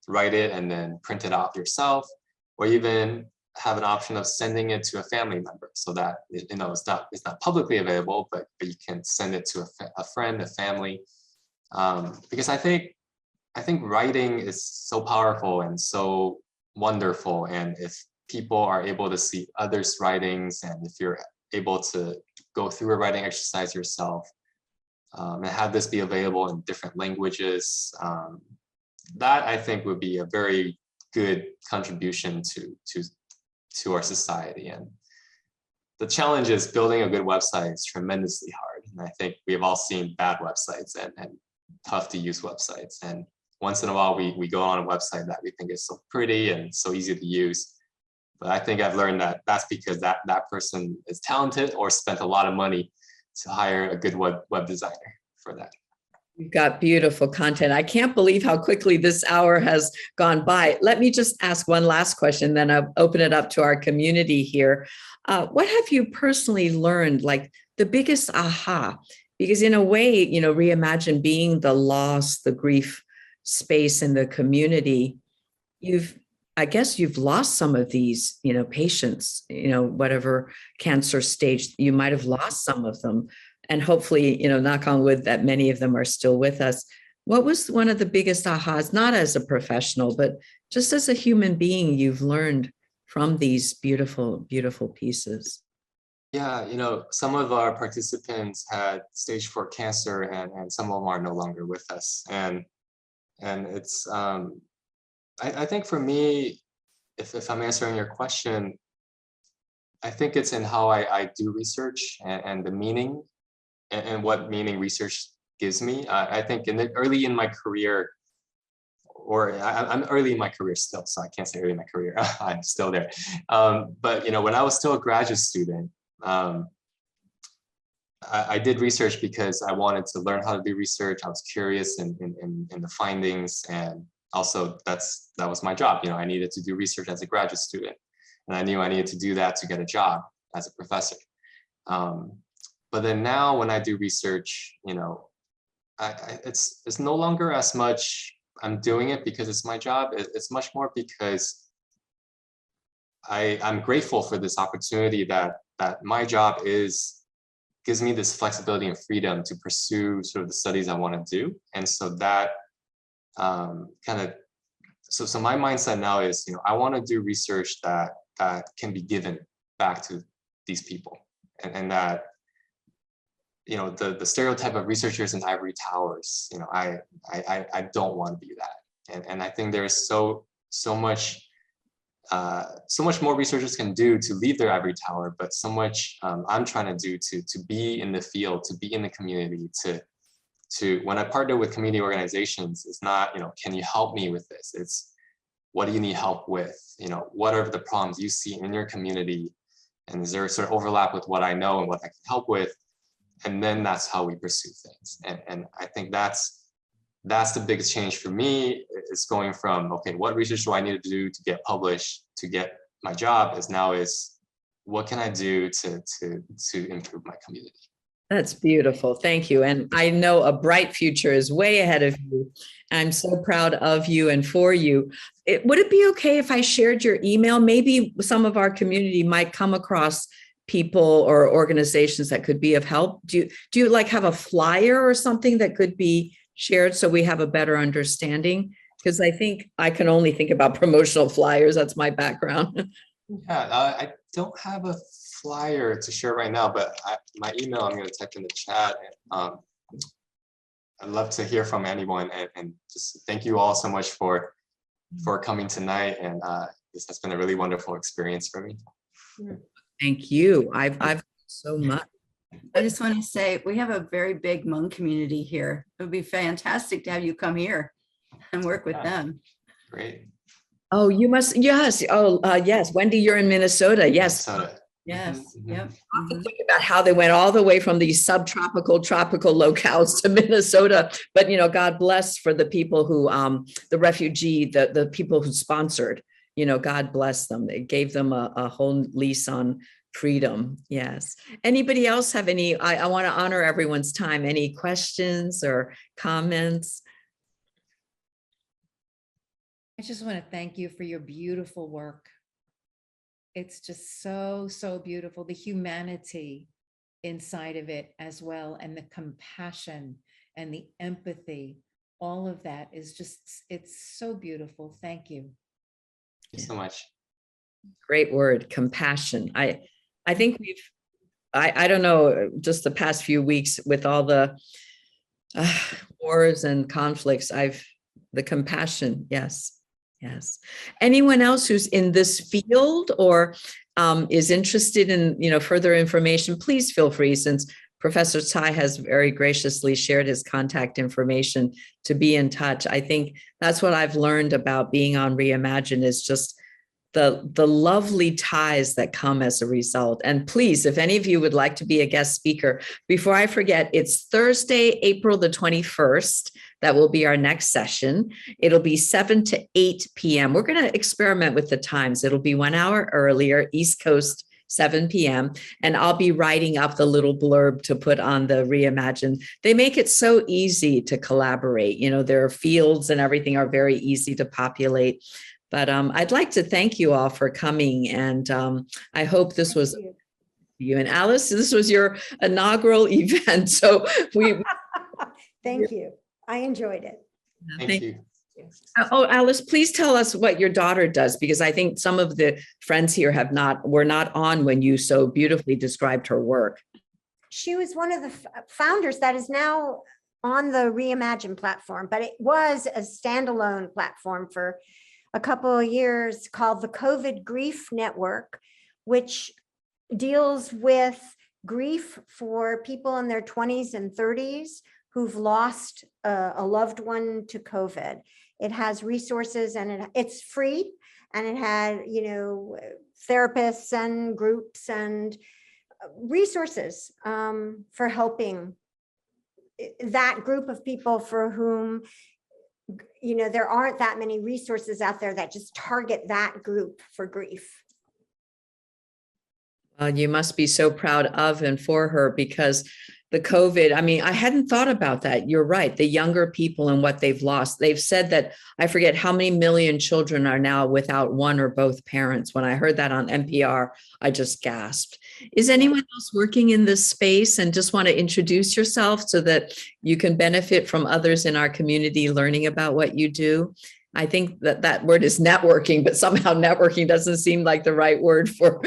Speaker 2: write it and then print it out yourself, or even have an option of sending it to a family member so that it's not publicly available, but you can send it to a friend, a family, because I think writing is so powerful and so wonderful, and if people are able to see others' writings, and if you're able to go through a writing exercise yourself and have this be available in different languages, that I think would be a very good contribution to our society. And the challenge is building a good website is tremendously hard. And I think we have all seen bad websites and tough to use websites. And once in a while, we go on a website that we think is so pretty and so easy to use. But I think I've learned that that's because that person is talented or spent a lot of money to hire a good web designer for that.
Speaker 1: You've got beautiful content. I can't believe how quickly this hour has gone by. Let me just ask one last question, then I'll open it up to our community here. What have you personally learned, like the biggest aha? Because in a way, Reimagine being the loss, the grief space in the community, I guess you've lost some of these, patients, whatever cancer stage, you might have lost some of them. And hopefully, knock on wood, that many of them are still with us. What was one of the biggest ahas, not as a professional, but just as a human being, you've learned from these beautiful, beautiful pieces?
Speaker 2: Yeah, some of our participants had stage 4 cancer and some of them are no longer with us. And it's, I think for me, if I'm answering your question, I think it's in how I do research and the meaning and what meaning research gives me. I think early in my career, or I'm early in my career still, so I can't say early in my career, I'm still there. But when I was still a graduate student, I did research because I wanted to learn how to do research. I was curious in the findings, and also that was my job. I needed to do research as a graduate student, and I knew I needed to do that to get a job as a professor. But then now when I do research, it's no longer as much I'm doing it because it's my job. It's much more because I'm grateful for this opportunity that my job gives me this flexibility and freedom to pursue sort of the studies I want to do. And so that so my mindset now is, I want to do research that can be given back to these people, and that, the stereotype of researchers in ivory towers, I don't want to be that. And I think there's so much more researchers can do to leave their ivory tower, but so much I'm trying to do to be in the field, to be in the community, to when I partner with community organizations, it's not, can you help me with this? It's, what do you need help with? What are the problems you see in your community? And is there a sort of overlap with what I know and what I can help with? And then that's how we pursue things. And I think that's the biggest change for me. It's going from, okay, what research do I need to do to get published, to get my job, is what can I do to improve my community?
Speaker 1: That's beautiful. Thank you. And I know a bright future is way ahead of you. I'm so proud of you and for you. Would it be okay if I shared your email? Maybe some of our community might come across people or organizations that could be of help. Do you like have a flyer or something that could be shared so we have a better understanding? Because I think I can only think about promotional flyers. That's my background.
Speaker 2: Yeah, I don't have a flyer to share right now, but my email I'm going to type in the chat. I'd love to hear from anyone, and just thank you all so much for coming tonight. And this has been a really wonderful experience for me.
Speaker 1: Thank you. I've so much.
Speaker 3: I just want to say we have a very big Hmong community here. It would be fantastic to have you come here and work with them.
Speaker 2: Great.
Speaker 1: Oh, you must. Yes. Oh, yes. Wendy, you're in Minnesota. Yes.
Speaker 2: Minnesota.
Speaker 3: Yes.
Speaker 2: Mhm.
Speaker 3: Yep.
Speaker 1: Often think about how they went all the way from these subtropical, tropical locales to Minnesota. But, God bless for the people who, the refugee, the people who sponsored, God bless them. It gave them a whole lease on freedom. Yes. Anybody else have any? I want to honor everyone's time. Any questions or comments?
Speaker 5: I just want to thank you for your beautiful work. It's just so, so beautiful. The humanity inside of it as well, and the compassion and the empathy, all of that is just, it's so beautiful. Thank you.
Speaker 2: Thank you so much.
Speaker 1: Great word, compassion. I think I don't know, just the past few weeks with all the wars and conflicts, the compassion. Yes. Yes. Anyone else who's in this field or is interested in, further information, please feel free, since Professor Tsai has very graciously shared his contact information, to be in touch. I think that's what I've learned about being on Reimagine, is just the lovely ties that come as a result. And please, if any of you would like to be a guest speaker, before I forget, it's Thursday, April the 21st. That will be our next session. It'll be 7 to 8 p.m. We're going to experiment with the times. It'll be 1 hour earlier, East Coast, 7 p.m. And I'll be writing up the little blurb to put on the Reimagine. They make it so easy to collaborate. Their fields and everything are very easy to populate. But I'd like to thank you all for coming. And I hope this was you. And Alice, this was your inaugural event. So
Speaker 4: Thank you. I enjoyed it.
Speaker 2: Thank you.
Speaker 1: Oh, Alice, please tell us what your daughter does, because I think some of the friends here were not on when you so beautifully described her work.
Speaker 4: She was one of the founders that is now on the Reimagine platform, but it was a standalone platform for a couple of years, called the COVID Grief Network, which deals with grief for people in their 20s and 30s who've lost a loved one to COVID. It has resources, and it's free, and it had, therapists and groups and resources for helping that group of people for whom, there aren't that many resources out there that just target that group for grief.
Speaker 1: Well, you must be so proud of and for her, because the COVID, I hadn't thought about that. You're right. The younger people and what they've lost. They've said that, I forget how many million children are now without one or both parents. When I heard that on NPR, I just gasped. Is anyone else working in this space, and just want to introduce yourself so that you can benefit from others in our community learning about what you do? I think that word is networking, but somehow networking doesn't seem like the right word for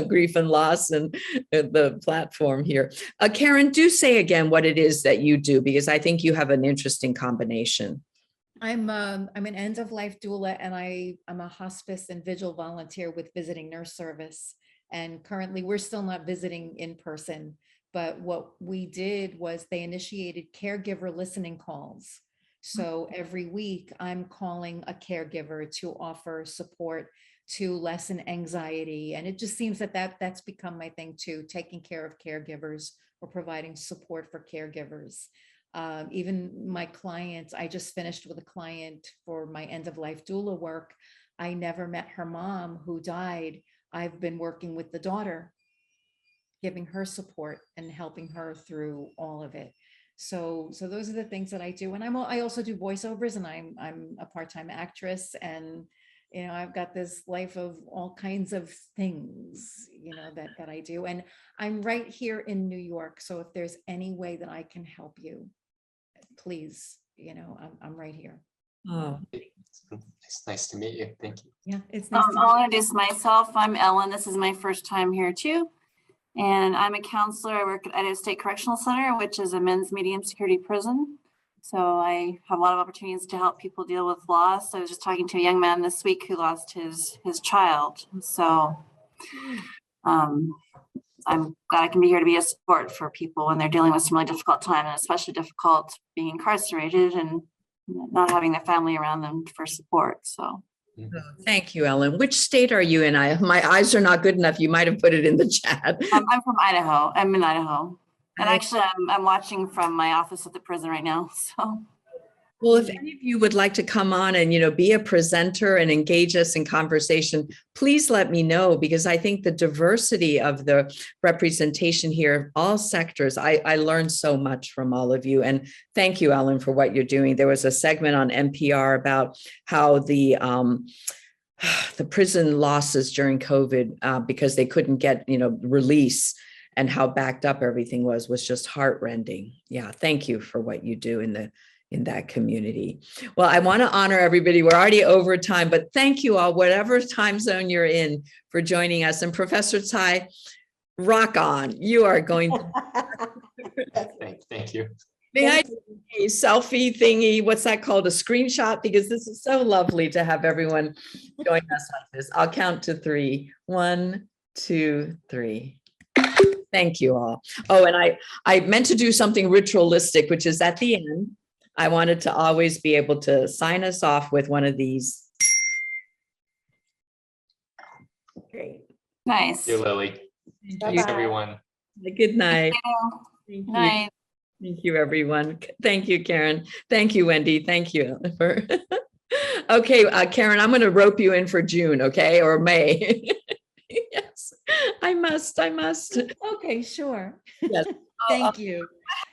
Speaker 1: grief and loss and the platform here. Karen, do say again what it is that you do, because I think you have an interesting combination.
Speaker 5: I'm an end-of-life doula, and I'm a hospice and vigil volunteer with Visiting Nurse Service. And currently we're still not visiting in person, but what we did was they initiated caregiver listening calls. So every week I'm calling a caregiver to offer support, to lessen anxiety. And it just seems that's become my thing too, taking care of caregivers or providing support for caregivers. Even my clients, I just finished with a client for my end-of-life doula work. I never met her mom who died. I've been working with the daughter, giving her support and helping her through all of it. So those are the things that I do. And I also do voiceovers, and I'm a part-time actress, and I've got this life of all kinds of things, that I do. And I'm right here in New York. So if there's any way that I can help you, please, I'm right here.
Speaker 1: Oh,
Speaker 2: It's nice to meet you. Thank you.
Speaker 5: Yeah, it's nice.
Speaker 6: I'll introduce myself. I'm Ellen. This is my first time here too. And I'm a counselor. I work at Idaho State Correctional Center, which is a men's medium security prison. So I have a lot of opportunities to help people deal with loss. I was just talking to a young man this week who lost his child. So I'm glad I can be here to be a support for people when they're dealing with some really difficult time, and especially difficult being incarcerated and not having their family around them for support. So.
Speaker 1: thank you, Ellen. Which state are you in? My eyes are not good enough. You might have put it in the chat.
Speaker 6: I'm from Idaho. I'm in Idaho. And actually, I'm watching from my office at the prison right now. So.
Speaker 1: Well, if any of you would like to come on and, be a presenter and engage us in conversation, please let me know, because I think the diversity of the representation here, all sectors, I learned so much from all of you. And thank you, Ellen, for what you're doing. There was a segment on NPR about how the prison losses during COVID, because they couldn't get, release, and how backed up everything was just heartrending. Yeah, thank you for what you do in that community. Well, I want to honor everybody. We're already over time, but thank you all, whatever time zone you're in, for joining us. And Professor Tsai, rock on. You are going to
Speaker 2: Thank you.
Speaker 1: May I
Speaker 4: Thank
Speaker 1: take a selfie thingy? What's that called? A screenshot? Because this is so lovely to have everyone join us like this. I'll count to 3. 1, 2, 3. Thank you all. Oh, and I meant to do something ritualistic, which is at the end. I wanted to always be able to sign us off with one of these.
Speaker 4: Great.
Speaker 6: Nice.
Speaker 2: Thank you, Lily.
Speaker 1: Thank
Speaker 2: Thanks,
Speaker 1: you.
Speaker 2: everyone.
Speaker 1: Good night.
Speaker 6: Good
Speaker 1: Thank you.
Speaker 6: night.
Speaker 1: Thank you, everyone. Thank you, Karen. Thank you, Wendy. Thank you for. Okay, Karen, I'm going to rope you in for June, okay, or May. Yes, I must.
Speaker 5: Okay, sure.
Speaker 1: Yes.
Speaker 5: Thank you.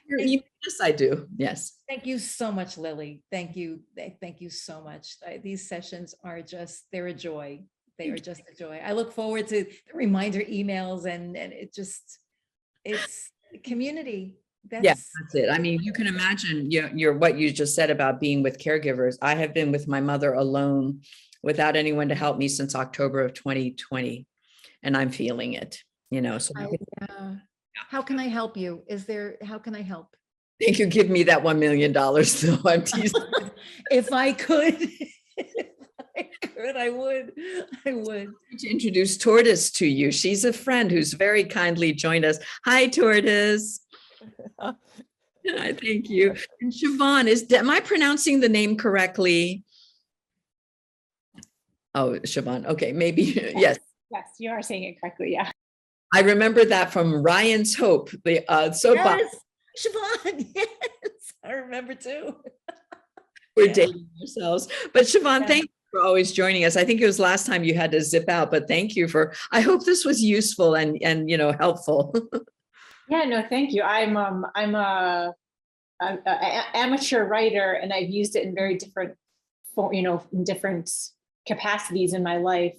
Speaker 1: Your email? Yes, I do. Yes.
Speaker 5: Thank you so much, Lily. Thank you. Thank you so much. These sessions are just, they're a joy. They are just a joy. I look forward to the reminder emails and it's community.
Speaker 1: Yes, that's it. I mean, you can imagine what you just said about being with caregivers. I have been with my mother alone without anyone to help me since October of 2020, and I'm feeling it, so
Speaker 5: How can I help you? How can I help?
Speaker 1: think you give me that $1 million though. I'm teasing.
Speaker 5: If I could, I would.
Speaker 1: To introduce Tortoise to you. She's a friend who's very kindly joined us. Hi, Tortoise. Thank you. And Siobhan, am I pronouncing the name correctly? Oh, Siobhan. Okay, maybe. Yes.
Speaker 7: Yes, you are saying it correctly. Yeah.
Speaker 1: I remember that from Ryan's Hope, the soap opera.
Speaker 5: Yes, Siobhan. Yes, I remember too.
Speaker 1: We're dating ourselves. But Siobhan,
Speaker 7: Yeah.
Speaker 1: thank you for always joining us. I think it was last time you had to zip out, but thank you I hope this was useful and helpful.
Speaker 7: Yeah, no, thank you. I'm a amateur writer, and I've used it in very different, in different capacities in my life.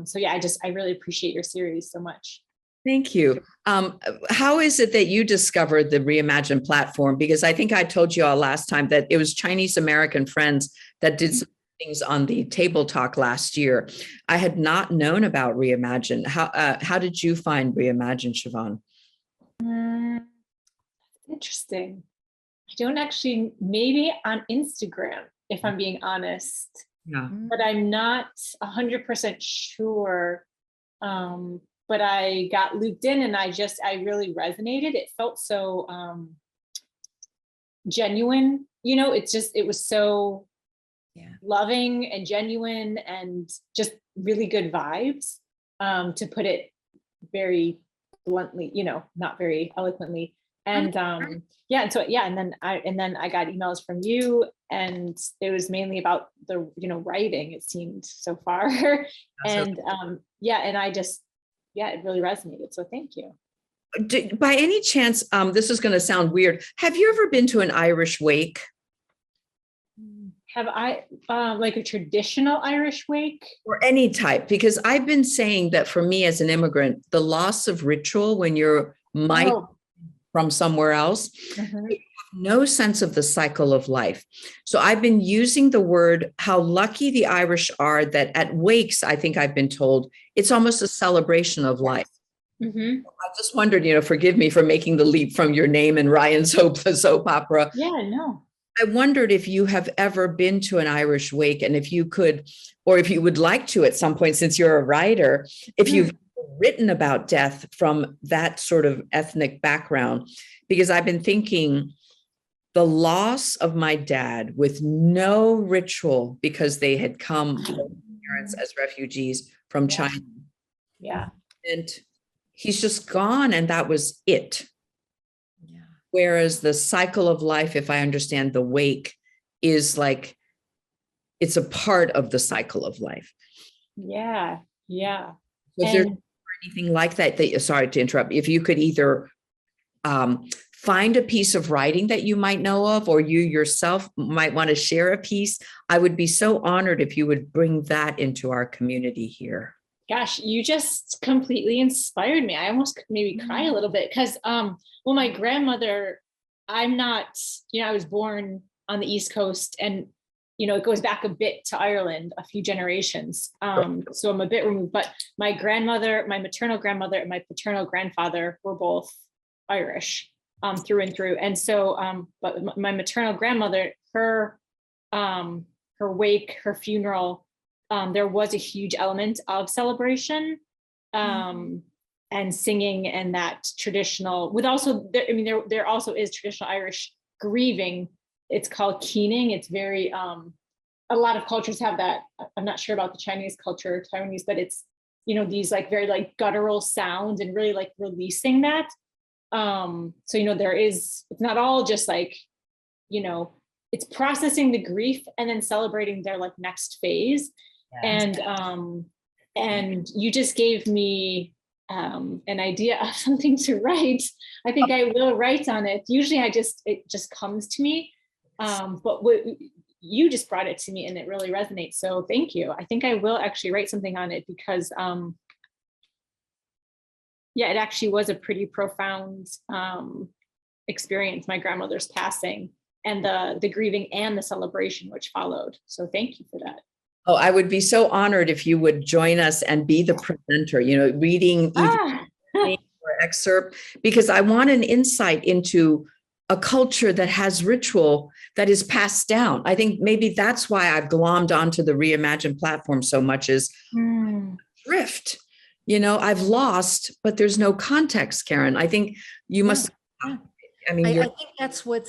Speaker 7: So yeah, I really appreciate your series so much.
Speaker 1: Thank you. How is it that you discovered the Reimagine platform? Because I think I told you all last time that it was Chinese American friends that did some things on the table talk last year. I had not known about Reimagine. How did you find Reimagine, Siobhan?
Speaker 7: Interesting. I don't actually, maybe on Instagram, if I'm being honest,
Speaker 1: Yeah.
Speaker 7: but I'm not 100% sure. But I got looped in and I really resonated. It felt so genuine, it was so loving and genuine and just really good vibes, to put it very bluntly, not very eloquently. And and then I got emails from you, and it was mainly about the writing, it seemed so far. And and I just it really resonated, so thank you.
Speaker 1: By any chance, this is going to sound weird, have you ever been to an Irish wake?
Speaker 7: Have I, like a traditional Irish wake?
Speaker 1: Or any type? Because I've been saying that for me as an immigrant, the loss of ritual when you're from somewhere else, you have no sense of the cycle of life. So I've been using the word, how lucky the Irish are that at wakes, I think I've been told, it's almost a celebration of life. I just wondered, forgive me for making the leap from your name and Ryan's Hope, the soap opera.
Speaker 7: Yeah, no.
Speaker 1: I wondered if you have ever been to an Irish wake, and if you could, or if you would like to at some point, since you're a writer, if you've written about death from that sort of ethnic background. Because I've been thinking the loss of my dad with no ritual, because they had come, parents, as refugees from China.
Speaker 7: Yeah.
Speaker 1: And he's just gone, and that was it.
Speaker 5: Yeah.
Speaker 1: Whereas the cycle of life, if I understand the wake, is like, it's a part of the cycle of life.
Speaker 7: Yeah. Yeah.
Speaker 1: Is there anything like that, sorry to interrupt, if you could either find a piece of writing that you might know of, or you yourself might want to share a piece, I would be so honored if you would bring that into our community here.
Speaker 7: Gosh, you just completely inspired me. I almost maybe cry a little bit because, my grandmother, I'm not, I was born on the East Coast, and, it goes back a bit to Ireland, a few generations. So I'm a bit removed, but my grandmother, my maternal grandmother, and my paternal grandfather were both Irish. through and through. And so, but my maternal grandmother, her wake, her funeral, there was a huge element of celebration, and singing, and that traditional, with also, there also is traditional Irish grieving. It's called keening. It's very, a lot of cultures have that. I'm not sure about the Chinese culture, Taiwanese, but it's, these like very like guttural sounds and really like releasing that. So, it's not all just like, it's processing the grief and then celebrating their like next phase. Yes. And you just gave me an idea of something to write. I think I will write on it. Usually it just comes to me. But you just brought it to me and it really resonates. So thank you. I think I will actually write something on it because it actually was a pretty profound experience, my grandmother's passing, and the grieving and the celebration which followed. So thank you for that.
Speaker 1: Oh, I would be so honored if you would join us and be the presenter, reading either or excerpt, because I want an insight into a culture that has ritual that is passed down. I think maybe that's why I've glommed onto the Reimagine platform so much, is drift. I've lost, but there's no context, Karen. I think you must.
Speaker 5: Yeah.
Speaker 1: I mean,
Speaker 5: I think that's what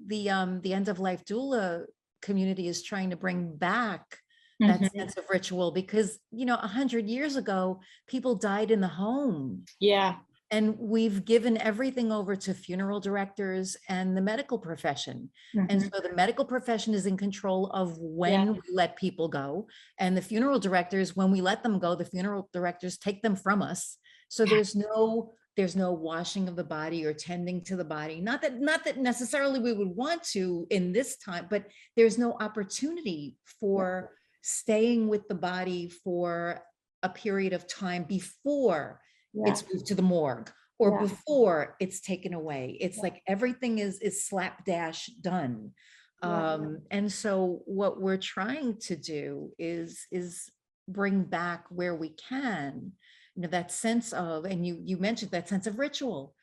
Speaker 5: the end of life doula community is trying to bring back, that sense of ritual, because 100 years ago people died in the home.
Speaker 7: Yeah.
Speaker 5: And we've given everything over to funeral directors and the medical profession. And so the medical profession is in control of when we let people go. And the funeral directors, when we let them go, the funeral directors take them from us. So there's no washing of the body or tending to the body. Not that necessarily we would want to in this time, but there's no opportunity for staying with the body for a period of time before it's moved to the morgue or before it's taken away. It's like everything is slapdash done. And so what we're trying to do is bring back where we can, that sense of, and you mentioned that sense of ritual,